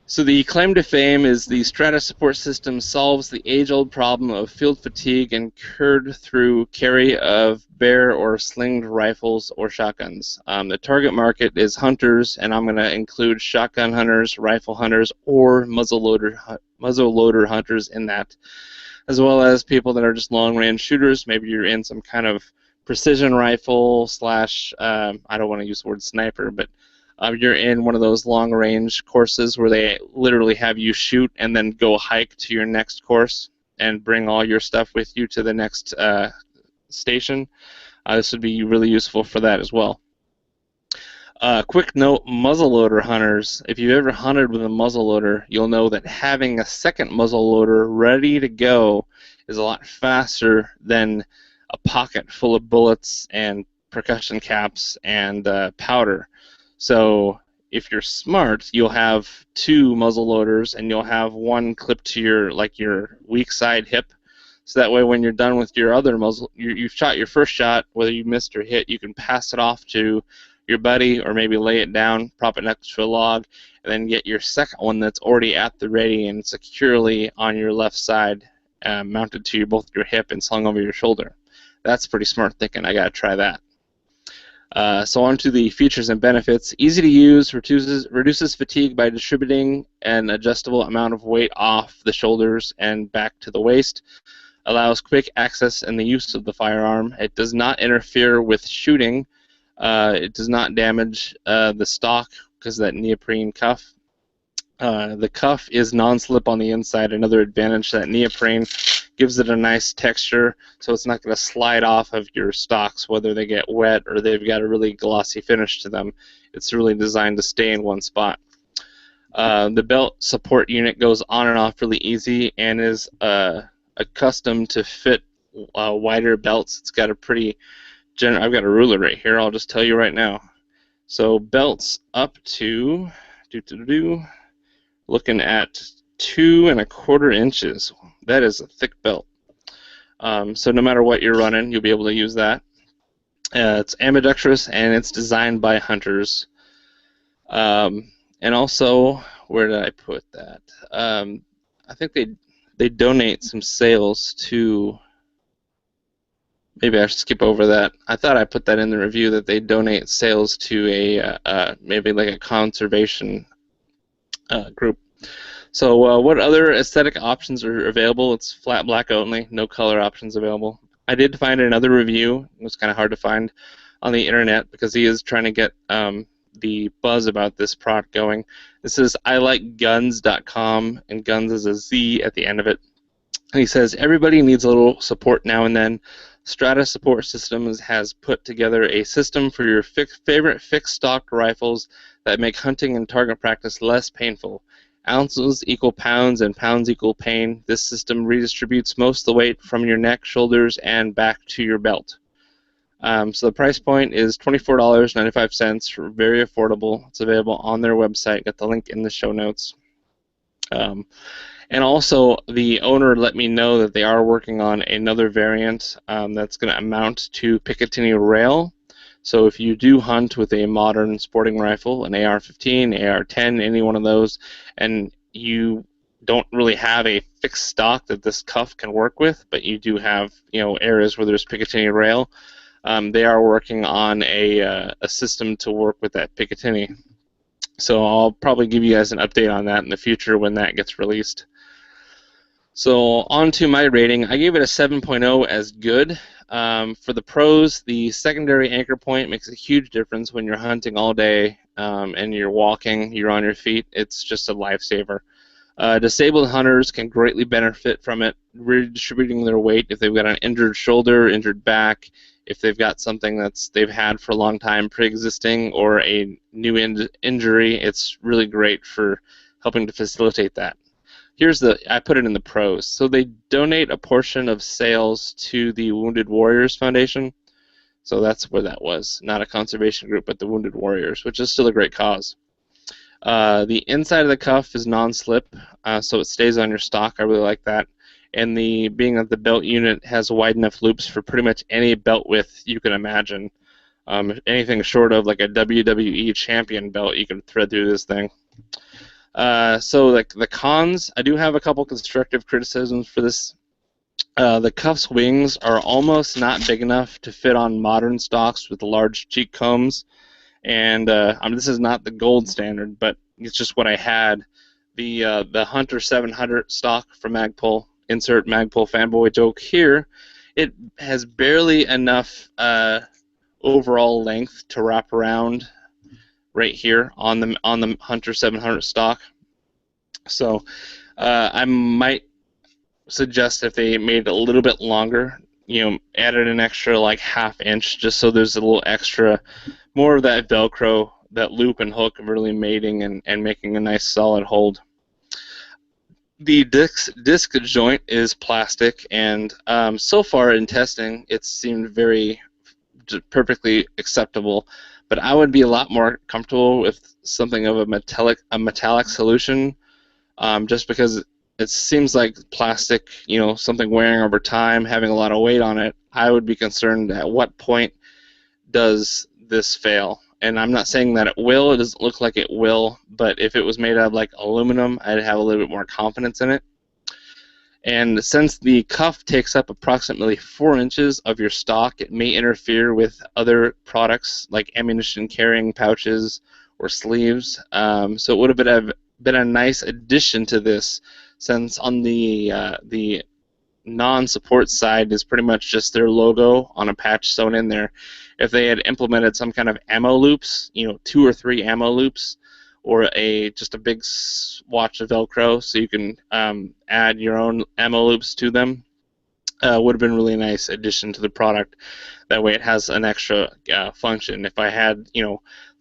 So the claim to fame is the Strata support system solves the age-old problem of field fatigue incurred through carry of bare or slinged rifles or shotguns. The target market is hunters, and I'm going to include shotgun hunters, rifle hunters, or muzzleloader hunters in that, as well as people that are just long-range shooters. Maybe you're in some kind of precision rifle / I don't want to use the word sniper, but you're in one of those long-range courses where they literally have you shoot and then go hike to your next course and bring all your stuff with you to the next station. This would be really useful for that as well. Quick note, muzzleloader hunters, if you've ever hunted with a muzzleloader, you'll know that having a second muzzleloader ready to go is a lot faster than a pocket full of bullets and percussion caps and powder. So if you're smart, you'll have 2 muzzle loaders, and you'll have one clipped to your weak side hip. So that way, when you're done with your other muzzle, you've shot your first shot, whether you missed or hit, you can pass it off to your buddy, or maybe lay it down, prop it next to a log, and then get your second one that's already at the ready and securely on your left side, mounted to both your hip and slung over your shoulder. That's pretty smart thinking. I gotta try that. So on to the features and benefits. Easy to use, reduces fatigue by distributing an adjustable amount of weight off the shoulders and back to the waist. Allows quick access and the use of the firearm. It does not interfere with shooting. It does not damage the stock because of that neoprene cuff. The cuff is non-slip on the inside. Another advantage, that neoprene gives it a nice texture, so it's not going to slide off of your stocks whether they get wet or they've got a really glossy finish to them. It's really designed to stay in one spot. The belt support unit goes on and off really easy and is accustomed to fit wider belts. It's got a pretty I've got a ruler right here. I'll just tell you right now. So belts up to looking at 2 1/4 inches. That is a thick belt. So no matter what you're running, you'll be able to use that. It's ambidextrous, and it's designed by hunters. And also, where did I put that? I think they donate some sales to. Maybe I should skip over that. I thought I put that in the review that they donate sales to a maybe like a conservation group. So what other aesthetic options are available? It's flat black only, no color options available. I did find another review. It was kind of hard to find on the internet because he is trying to get the buzz about this product going. This is iLikeGuns.com, and guns is a Z at the end of it. And he says, everybody needs a little support now and then. Strata Support Systems has put together a system for your favorite fixed-stock rifles that make hunting and target practice less painful. Ounces equal pounds and pounds equal pain. This system redistributes most of the weight from your neck, shoulders, and back to your belt. So the price point is $24.95, very affordable. It's available on their website. Got the link in the show notes. And also, the owner let me know that they are working on another variant that's going to mount to Picatinny rail. So if you do hunt with a modern sporting rifle, an AR-15, AR-10, any one of those, and you don't really have a fixed stock that this cuff can work with, but you do have areas where there's Picatinny rail, they are working on a system to work with that Picatinny. So I'll probably give you guys an update on that in the future when that gets released. So on to my rating. I gave it a 7.0 as good. For the pros, the secondary anchor point makes a huge difference when you're hunting all day and you're walking, you're on your feet. It's just a lifesaver. Disabled hunters can greatly benefit from it, redistributing their weight if they've got an injured shoulder, injured back, if they've got something they've had for a long time pre-existing, or a new injury. It's really great for helping to facilitate that. I put it in the pros. So they donate a portion of sales to the Wounded Warriors Foundation. So that's where that was. Not a conservation group, but the Wounded Warriors, which is still a great cause. The inside of the cuff is non-slip, so it stays on your stock. I really like that. And being that the belt unit has wide enough loops for pretty much any belt width you can imagine. Anything short of like a WWE champion belt, you can thread through this thing. So like the cons, I do have a couple constructive criticisms for this. The cuff's wings are almost not big enough to fit on modern stocks with large cheek combs, and this is not the gold standard, but it's just what I had. The Hunter 700 stock from Magpul, insert Magpul fanboy joke here, it has barely enough overall length to wrap around right here on the Hunter 700 stock. So I might suggest if they made it a little bit longer, added an extra like ½ inch, just so there's a little extra, more of that Velcro, that loop and hook really mating and making a nice solid hold. The disc joint is plastic, and so far in testing, it seemed perfectly acceptable. But I would be a lot more comfortable with something of a metallic solution, just because it seems like plastic, something wearing over time, having a lot of weight on it. I would be concerned at what point does this fail. And I'm not saying that it will. It doesn't look like it will. But if it was made out of like aluminum, I'd have a little bit more confidence in it. And since the cuff takes up approximately 4 inches of your stock, it may interfere with other products like ammunition carrying pouches or sleeves. So it would have been a nice addition to this, since on the non-support side is pretty much just their logo on a patch sewn in there. If they had implemented some kind of ammo loops, 2 or 3 ammo loops, or just a big swatch of Velcro so you can add your own ammo loops to them, would have been a really nice addition to the product. That way it has an extra function. If I had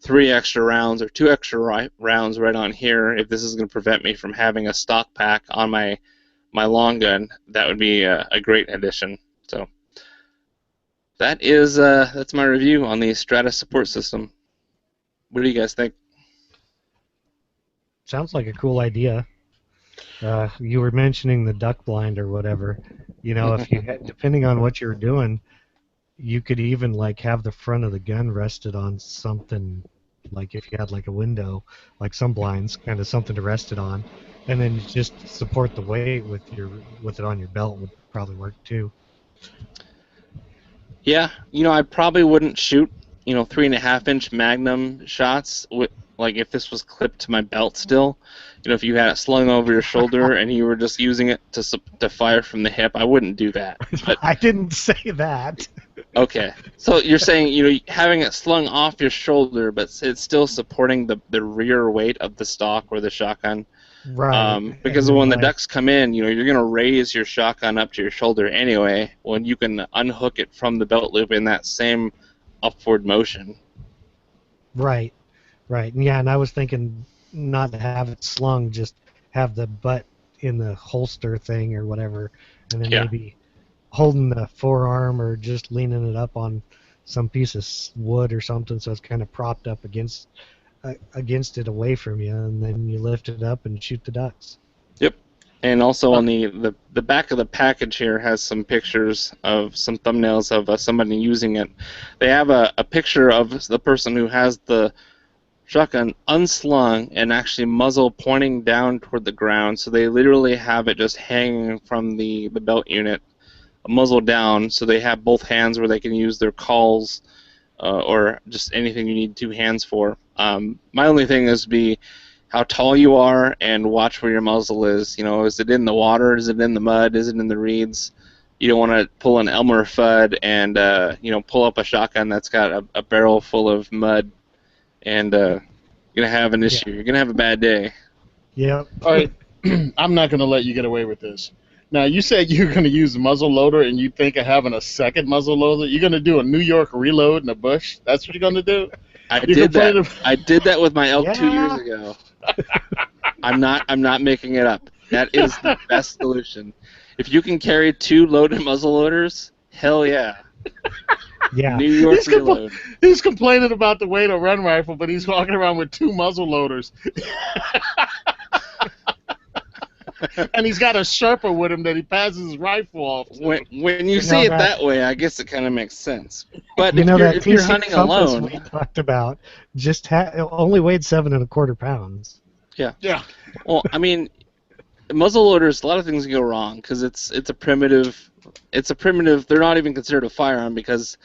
3 extra rounds or 2 extra rounds right on here, if this is going to prevent me from having a stock pack on my long gun, that would be a great addition. So that's my review on the Strata support system. What do you guys think? Sounds like a cool idea. You were mentioning the duck blind or whatever. You know, if you depending on what you're doing, you could even like have the front of the gun rested on something, like if you had like a window, like some blinds, kind of something to rest it on, and then just support the weight with it on your belt would probably work too. Yeah, I probably wouldn't shoot, 3.5-inch Magnum shots with, like, if this was clipped to my belt still. If you had it slung over your shoulder and you were just using it to fire from the hip, I wouldn't do that. But I didn't say that. okay, so you're saying, having it slung off your shoulder, but it's still supporting the rear weight of the stock or the shotgun. Right. Because when the ducks come in, you're going to raise your shotgun up to your shoulder anyway, when you can unhook it from the belt loop in that same upward motion. Right. Right. Yeah, and I was thinking not to have it slung, just have the butt in the holster thing or whatever, and then maybe holding the forearm or just leaning it up on some piece of wood or something so it's kind of propped up against it away from you, and then you lift it up and shoot the ducks. Yep. And also on the back of the package here has some pictures of some thumbnails of somebody using it. They have a picture of the person who has the shotgun unslung and actually muzzle pointing down toward the ground, so they literally have it just hanging from the belt unit, muzzle down, so they have both hands where they can use their calls or just anything you need two hands for. My only thing is be how tall you are and watch where your muzzle is. Is it in the water? Is it in the mud? Is it in the reeds? You don't want to pull an Elmer Fudd and pull up a shotgun that's got a barrel full of mud, and you're gonna have an issue. You're gonna have a bad day. Yep. All right, I'm not gonna let you get away with this. Now, you said you're going to use a muzzle loader and you think of having a second muzzle loader. You're going to do a New York reload in a bush? That's what you're going to do? I did that with my elk 2 years ago. I'm not making it up. That is the best solution. If you can carry 2 loaded muzzle loaders, hell yeah. Yeah. New York reload. He's complaining about the weight of run rifle, but he's walking around with 2 muzzle loaders. And he's got a Sherpa with him that he passes his rifle off to. When you say it that way, I guess it kind of makes sense. But if you're hunting compass alone, we talked about just only weighed 7 1/4 pounds. Yeah. Yeah. Well, I mean, muzzle loaders, a lot of things go wrong because it's a primitive. It's a primitive. They're not even considered a firearm because,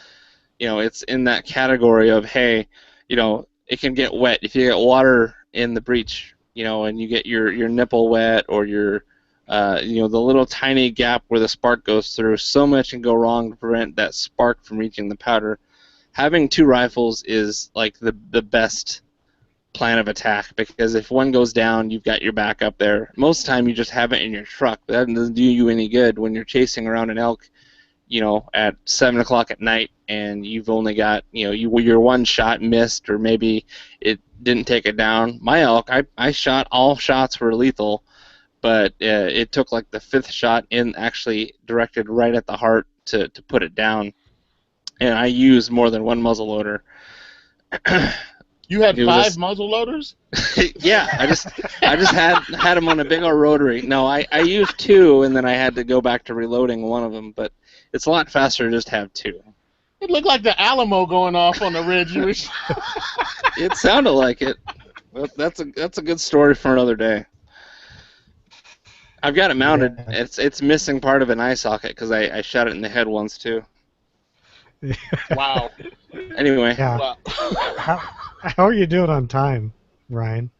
it's in that category of, hey, it can get wet if you get water in the breech. And you get your nipple wet or your, the little tiny gap where the spark goes through. So much can go wrong to prevent that spark from reaching the powder. Having 2 rifles is like the best plan of attack because if one goes down, you've got your backup there. Most of the time, you just have it in your truck. But that doesn't do you any good when you're chasing around an elk, at 7 o'clock at night, and you've only got, your one shot missed, or maybe it didn't take it down. My elk, I shot, all shots were lethal, but it took like the 5th shot in actually directed right at the heart to put it down. And I used more than one muzzle loader. You had 5 muzzle loaders? Yeah, I just had them on a big old rotary. No, I used 2, and then I had to go back to reloading one of them, but it's a lot faster to just have 2. It looked like the Alamo going off on the ridge. It sounded like it. Well, that's a good story for another day. I've got it mounted. Yeah. It's missing part of an eye socket because I shot it in the head once too. Wow. Anyway. Yeah. Wow. How are you doing on time, Ryan?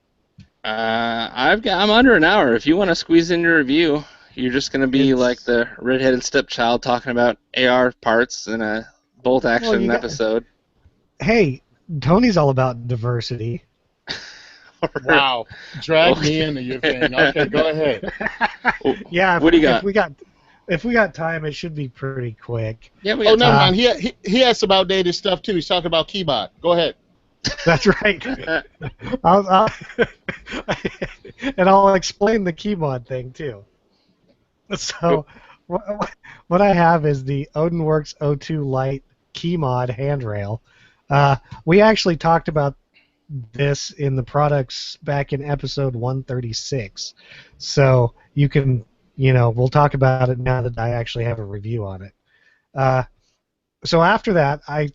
I'm under an hour. If you want to squeeze in your review, you're just gonna be like the redheaded stepchild talking about AR parts in a bolt action episode. Hey, Tony's all about diversity. Wow. Drag me into your thing. Okay, go ahead. Yeah. What do you got? If we got time, it should be pretty quick. Yeah, we got time. Never mind. He has some outdated stuff too. He's talking about keyboard. Go ahead. That's right. And I'll explain the keymod thing too. So, what I have is the Odinworks O2 Lite keymod handrail. We actually talked about this in the products back in episode 136. So you can we'll talk about it now that I actually have a review on it. So after that, I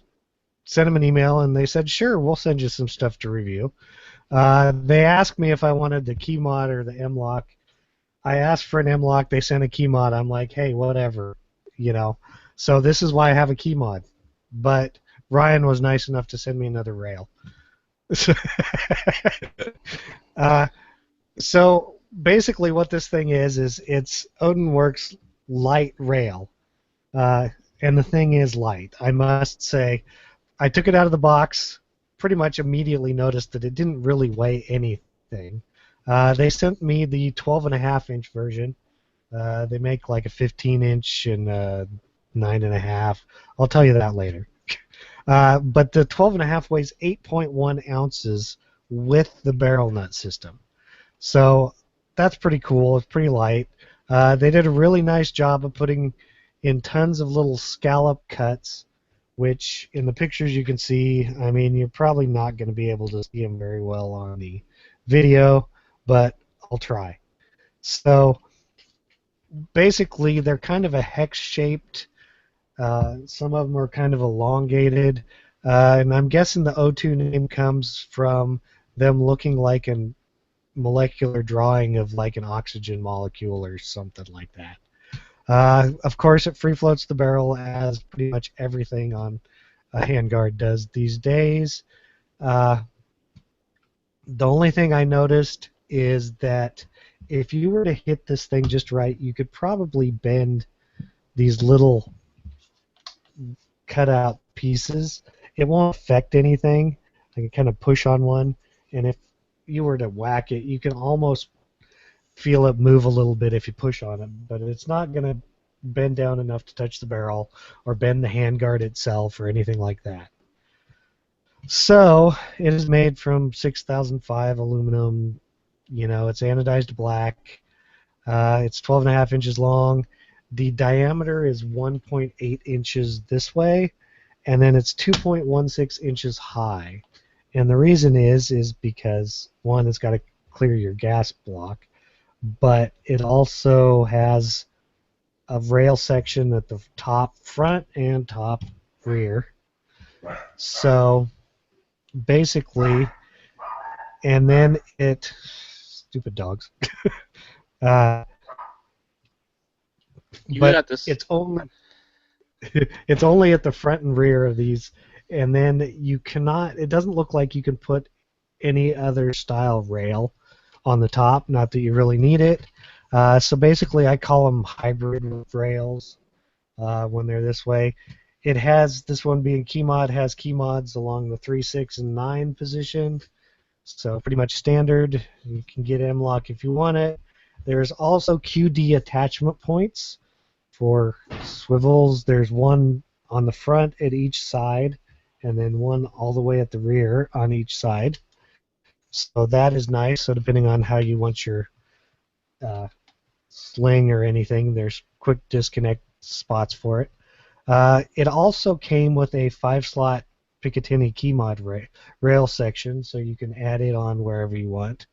sent them an email, and they said, sure, we'll send you some stuff to review. They asked me if I wanted the key mod or the M-lock. I asked for an M-lock. They sent a key mod. I'm like, hey, whatever, So this is why I have a key mod. But Ryan was nice enough to send me another rail. So basically what this thing is it's Odinworks light rail. And the thing is light. I must say, I took it out of the box, pretty much immediately noticed that it didn't really weigh anything. They sent me the 12.5-inch version. They make like a 15-inch and a 9.5. I'll tell you that later. But the 12.5 weighs 8.1 ounces with the barrel nut system. So that's pretty cool. It's pretty light. They did a really nice job of putting in tons of little scallop cuts, which in the pictures you can see, I mean, you're probably not going to be able to see them very well on the video, but I'll try. So basically, they're kind of a hex-shaped. Some of them are kind of elongated, and I'm guessing the O2 name comes from them looking like a molecular drawing of like an oxygen molecule or something like that. Of course, it free floats the barrel as pretty much everything on a handguard does these days. The only thing I noticed is that if you were to hit this thing just right, you could probably bend these little cutout pieces. It won't affect anything. I can kind of push on one, and if you were to whack it, you can almost feel it move a little bit if you push on it, but it's not going to bend down enough to touch the barrel or bend the handguard itself or anything like that. So it is made from 6005 aluminum. It's anodized black. It's 12.5 inches long. The diameter is 1.8 inches this way, and then it's 2.16 inches high. And the reason is because, one, it's got to clear your gas block, but it also has a rail section at the top front and top rear. So basically, and then stupid dogs. You But got this. it's only at the front and rear of these, and then it doesn't look like you can put any other style rail on the top, not that you really need it. So basically I call them hybrid rails when they're this way. It has, this one being key mod, has key mods along the 3, 6, and 9 position. So pretty much standard. You can get M-lock if you want it. There's also QD attachment points for swivels. There's one on the front at each side, and then one all the way at the rear on each side. So that is nice. So depending on how you want your sling or anything, there's quick disconnect spots for it. It also came with a 5-slot Picatinny key mod rail section, so you can add it on wherever you want.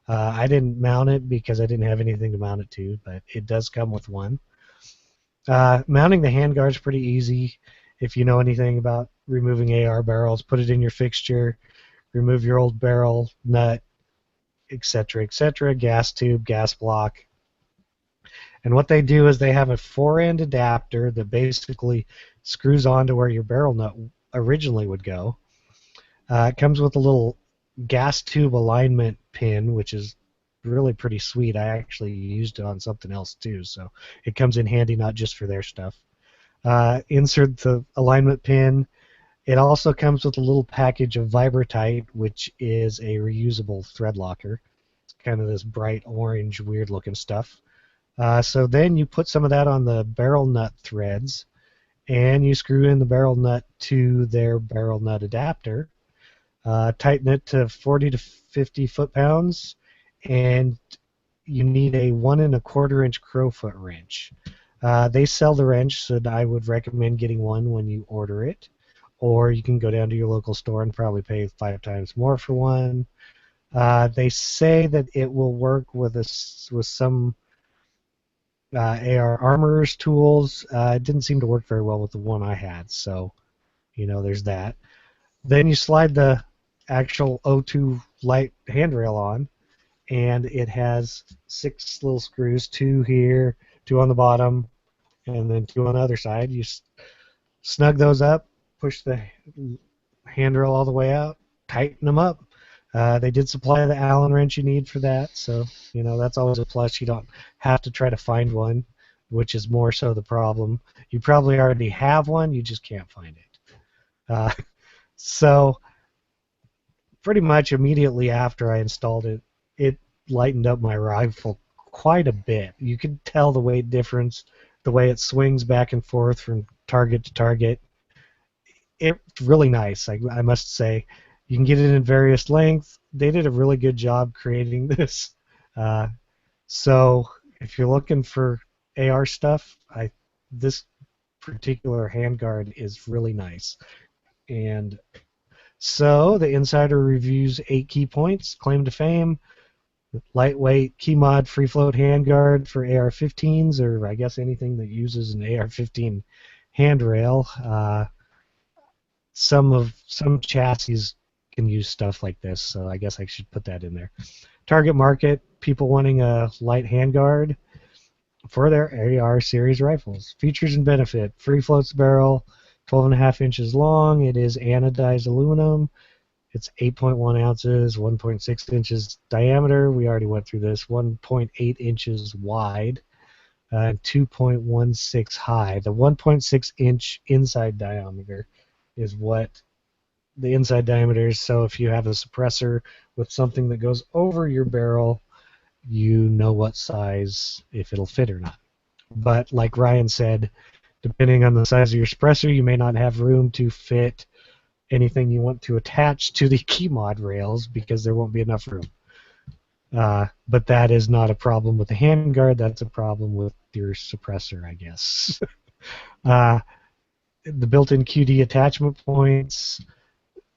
I didn't mount it because I didn't have anything to mount it to, but it does come with one. Mounting the handguard is pretty easy. If you know anything about removing AR barrels, put it in your fixture, remove your old barrel nut, etc., etc., gas tube, gas block. And what they do is they have a 4-end adapter that basically screws onto where your barrel nut originally would go. It comes with a little gas tube alignment pin, which is really pretty sweet. I actually used it on something else too, so it comes in handy not just for their stuff. Insert the alignment pin. It also comes with a little package of Vibratite, which is a reusable thread locker. It's kind of this bright orange, weird looking stuff. So then you put some of that on the barrel nut threads, and you screw in the barrel nut to their barrel nut adapter. Tighten it to 40 to 50 foot-pounds, and you need a 1 1/4 inch crowfoot wrench. They sell the wrench, so I would recommend getting one when you order it, or you can go down to your local store and probably pay 5 times more for one. They say that it will work with some AR armorer's tools. It didn't seem to work very well with the one I had, so there's that. Then you slide the actual O2 light handrail on, and it has 6 little screws, 2 here, 2 on the bottom, and then 2 on the other side. You snug those up, push the handrail all the way out, tighten them up. They did supply the Allen wrench you need for that, so that's always a plus. You don't have to try to find one, which is more so the problem. You probably already have one, you just can't find it. So pretty much immediately after I installed it, it lightened up my rifle quite a bit. You could tell the weight difference, the way it swings back and forth from target to target. It's really nice, I must say. You can get it in various lengths. They did a really good job creating this. So if you're looking for AR stuff, this particular handguard is really nice. And so the insider reviews 8 key points, claim to fame, lightweight key mod free float handguard for AR-15s, or I guess anything that uses an AR-15 handrail. Some chassis can use stuff like this, so I guess I should put that in there. Target market, people wanting a light handguard for their AR series rifles. Features and benefit: free floats barrel, 12.5 inches long. It is anodized aluminum. It's 8.1 ounces, 1.6 inches diameter. We already went through this. 1.8 inches wide, 2.16 high. The 1.6 inch inside diameter is what the inside diameter is. So if you have a suppressor with something that goes over your barrel, you know what size, if it'll fit or not. But like Ryan said, depending on the size of your suppressor, you may not have room to fit anything you want to attach to the key mod rails because there won't be enough room. But that is not a problem with the handguard. That's a problem with your suppressor, I guess. The built-in QD attachment points,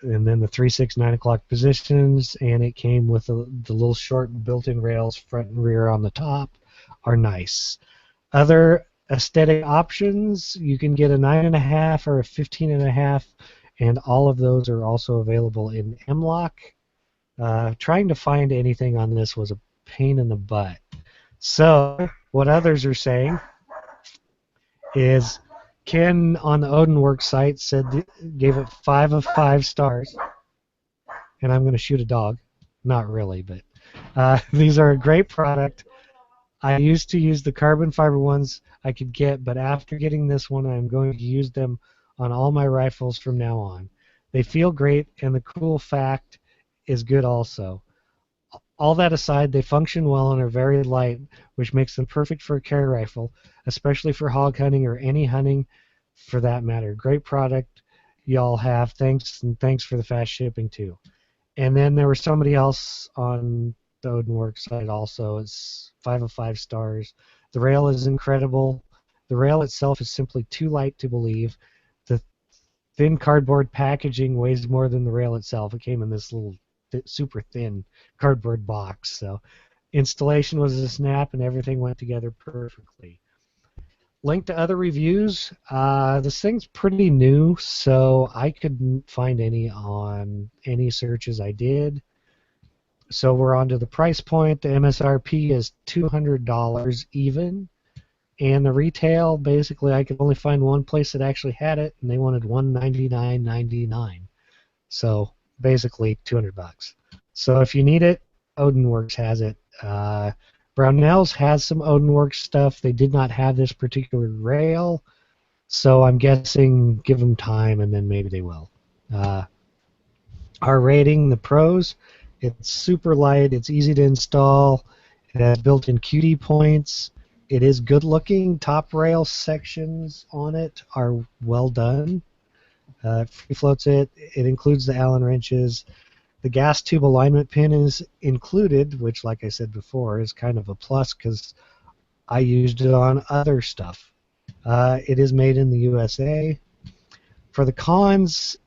and then the 3, 6, 9 o'clock positions, and it came with the little short built-in rails, front and rear on the top, are nice. Other aesthetic options, you can get a 9.5 or a 15.5, and all of those are also available in M-Lock. Trying to find anything on this was a pain in the butt. So what others are saying is Ken on the Odinworks site gave it 5 of 5 stars. And I'm going to shoot a dog. Not really, but these are a great product. I used to use the carbon fiber ones I could get, but after getting this one, I'm going to use them on all my rifles from now on. They feel great, and the cool fact is good also. All that aside, they function well and are very light, which makes them perfect for a carry rifle, especially for hog hunting or any hunting for that matter. Great product y'all have. Thanks, and thanks for the fast shipping too. And then there was somebody else on the Odinworks site also. It's 5 of 5 stars. The rail is incredible. The rail itself is simply too light to believe. The thin cardboard packaging weighs more than the rail itself. It came in this little super thin cardboard box. So installation was a snap and everything went together perfectly. Link to other reviews. This thing's pretty new, so I couldn't find any on any searches I did. So we're on to the price point. The MSRP is $200 even. And the retail, basically, I could only find one place that actually had it, and they wanted $199.99. So basically $200. So if you need it, Odinworks has it. Brownells has some Odinworks stuff. They did not have this particular rail, so I'm guessing give them time and then maybe they will. Our rating, the pros, it's super light, it's easy to install, it has built-in QD points, it is good looking. Top rail sections on it are well done. Free floats it includes the Allen wrenches. The gas tube alignment pin is included, which, like I said before, is kind of a plus because I used it on other stuff. It is made in the USA. For the cons,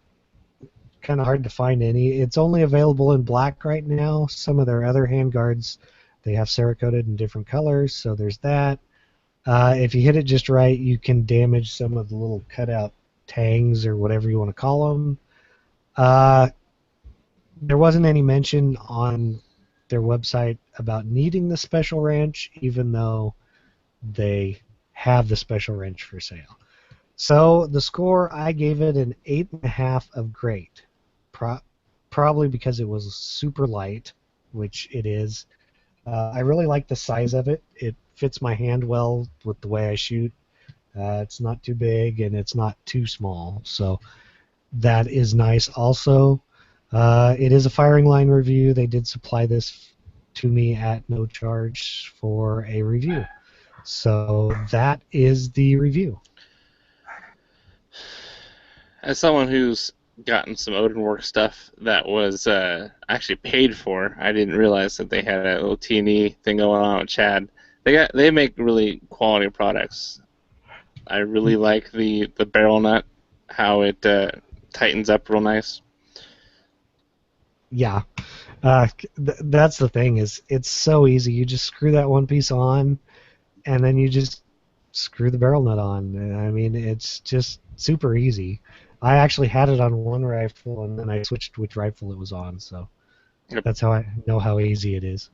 kind of hard to find any. It's only available in black right now. Some of their other handguards, they have Cerakoted in different colors, so there's that. If you hit it just right, you can damage some of the little cutout tangs or whatever you want to call them. There wasn't any mention on their website about needing the special wrench, even though they have the special wrench for sale. So the score, I gave it an 8.5 of great. Probably because it was super light, which it is. I really like the size of it. It fits my hand well with the way I shoot. It's not too big and it's not too small, so that is nice. Also, it is a firing line review. They did supply this to me at no charge for a review. So that is the review. As someone who's gotten some Odin Works stuff that was actually paid for, I didn't realize that they had a little T&E thing going on with Chad. They make really quality products. I really like the barrel nut, how it tightens up real nice. Yeah, that's the thing, is it's so easy. You just screw that one piece on, and then you just screw the barrel nut on. I mean, it's just super easy. I actually had it on one rifle, and then I switched which rifle it was on, so Yep. That's how I know how easy it is.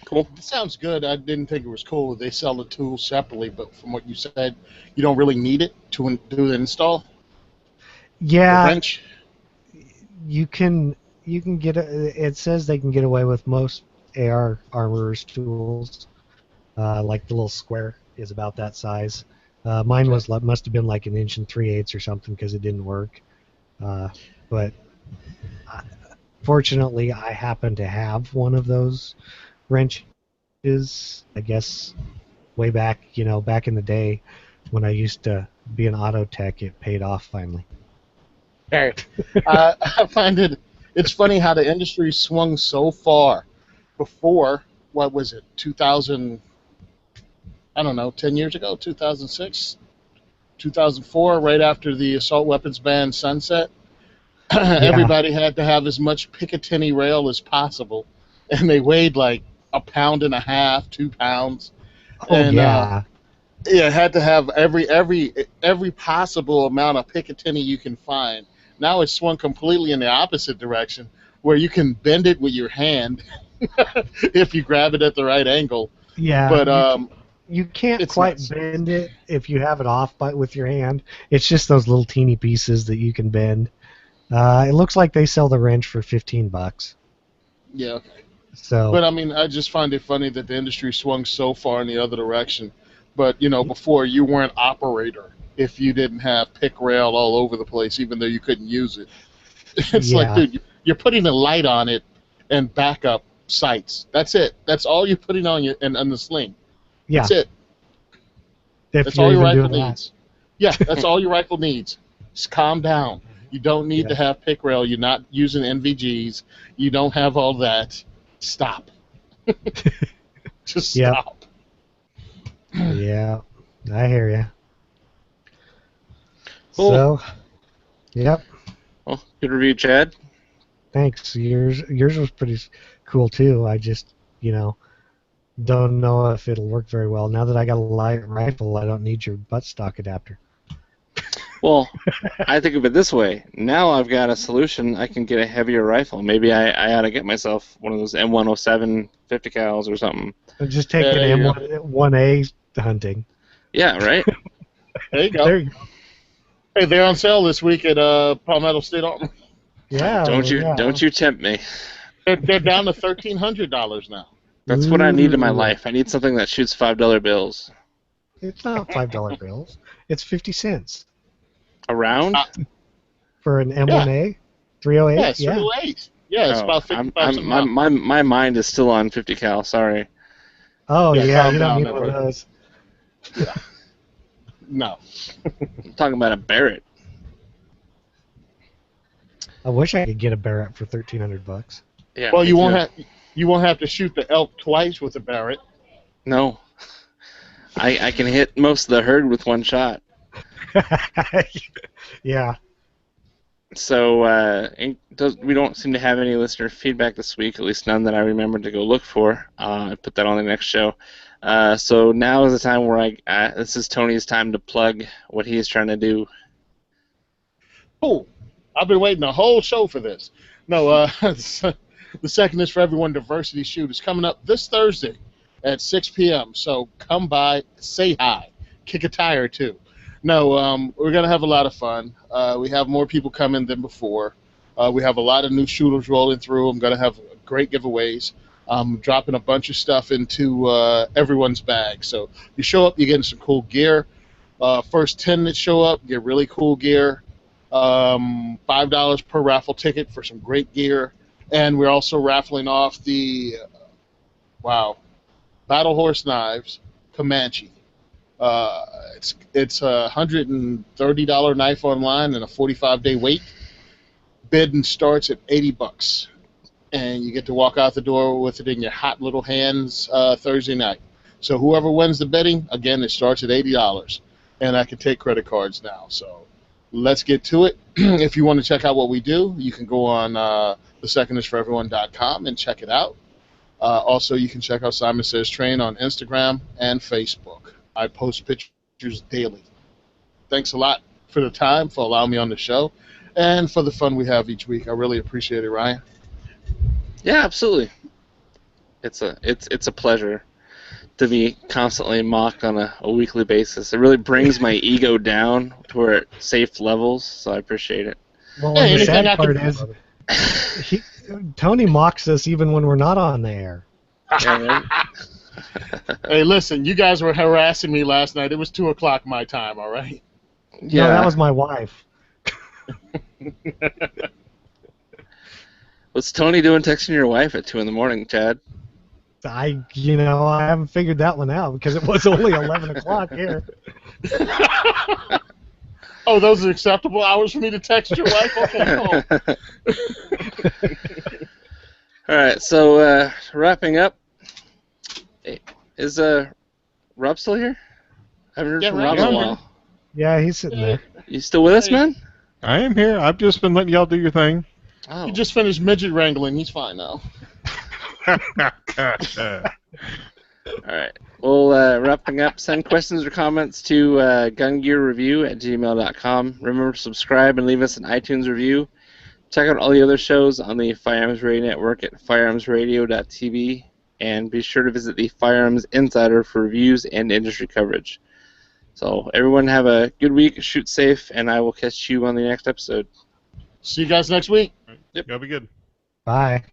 Cool. It sounds good. I didn't think it was cool. They sell the tools separately, but from what you said, you don't really need it to do the install? The Yeah, wrench? you can get it says they can get away with most AR armorers tools. Like the little square is about that size. Mine was must have been like 1 3/8 or something because it didn't work. But fortunately, I happen to have one of those wrenches. I guess way back, back in the day when I used to be an auto tech, it paid off finally. I find it's funny how the industry swung so far before, what was it, 2000, I don't know, 10 years ago, 2006, 2004, right after the assault weapons ban sunset. Everybody had to have as much Picatinny rail as possible, and they weighed like 1.5 pounds, 2 pounds. Oh, And yeah. yeah, had to have every possible amount of Picatinny you can find. Now it's swung completely in the opposite direction, where you can bend it with your hand if you grab it at the right angle. Yeah, But you can't it's quite nuts. bend it if you have it off with your hand. It's just those little teeny pieces that you can bend. It looks like they sell the wrench for $15. Yeah. So But I mean, I just find it funny that the industry swung so far in the other direction. But before you weren't operator if you didn't have pick rail all over the place, even though you couldn't use it. It's like, yeah, dude, you're putting a light on it and backup sights. That's it. That's all you're putting on on the sling. yeah. That's it. If That's you're all your even rifle doing that. needs. Yeah, that's all your rifle needs. Just calm down. You don't need to have pick rail. You're not using NVGs. You don't have all that. Stop. Just Yep. stop. Yeah, I hear you. Cool. So, yep. Well, good review, Chad. Thanks. Yours was pretty cool too. I just, don't know if it'll work very well. Now that I got a light rifle, I don't need your buttstock adapter. Well, I think of it this way. Now I've got a solution. I can get a heavier rifle. Maybe I ought to get myself one of those M107 50 cals or something. Just take There an you M1A hunting. Yeah, right? There you go. There you go. Hey, they're on sale this week at Palmetto State Armory. Yeah. Don't you tempt me. They're down to $1,300 now. That's what I need in my Ooh. life. I need something that shoots $5 bills. It's not $5 bills. It's 50 cents Around? for an M1A 308. Yeah, it's 308. Yeah, it's about 55 cents. my mind is still on 50 cal. Sorry. Oh Yeah, yeah, calm you don't down need one there, of those. No. I'm talking about a Barrett. I wish I could get a Barrett for $1,300. Yeah. Well, me you won't too. have to shoot the elk twice with a Barrett. No. I can hit most of the herd with one shot. Yeah. So we don't seem to have any listener feedback this week, at least none that I remember to go look for. I put that on the next show. So now is the time where this is Tony's time to plug what he's trying to do. Cool. I've been waiting a whole show for this. No, the Second is for Everyone Diversity Shoot is coming up this Thursday at 6 p.m. So come by, say hi, kick a tire too. No, we're going to have a lot of fun. We have more people coming than before. We have a lot of new shooters rolling through. I'm going to have great giveaways. I'm dropping a bunch of stuff into everyone's bag. So you show up, you're getting some cool gear. First 10 that show up get really cool gear. $5 per raffle ticket for some great gear. And we're also raffling off the, Battle Horse Knives Comanche. It's a $130 knife online and a 45-day wait. Bidding starts at $80, and you get to walk out the door with it in your hot little hands Thursday night. So whoever wins the bidding, again, it starts at $80, and I can take credit cards now. So let's get to it. If you want to check out what we do, you can go on thesecondisforeveryone.com and check it out. Also, you can check out Simon Says Train on Instagram and Facebook. I post pictures daily. Thanks a lot for the time, for allowing me on the show, and for the fun we have each week. I really appreciate it, Ryan. Yeah, absolutely. It's a pleasure to be constantly mocked on a weekly basis. It really brings my ego down to where it safe levels, so I appreciate it. Well, and the sad part is, Tony mocks us even when we're not on the air. Hey, listen, you guys were harassing me last night. It was 2 o'clock my time, all right? Yeah, no, that was my wife. What's Tony doing texting your wife at 2 in the morning, Chad? I haven't figured that one out because it was only 11 o'clock here. Oh, those are acceptable hours for me to text your wife? Okay, cool. All right, so wrapping up. Is Rob still here? I haven't heard from Rob in a while. Yeah, he's sitting there. You still with us, man? I am here. I've just been letting y'all do your thing. Oh. He just finished midget wrangling. He's fine now. All right. Well, wrapping up, send questions or comments to gungearreview@gmail.com. Remember to subscribe and leave us an iTunes review. Check out all the other shows on the Firearms Radio Network at firearmsradio.tv. And be sure to visit the Firearms Insider for reviews and industry coverage. So everyone have a good week, shoot safe, and I will catch you on the next episode. See you guys next week. Yep. Y'all be good. Bye.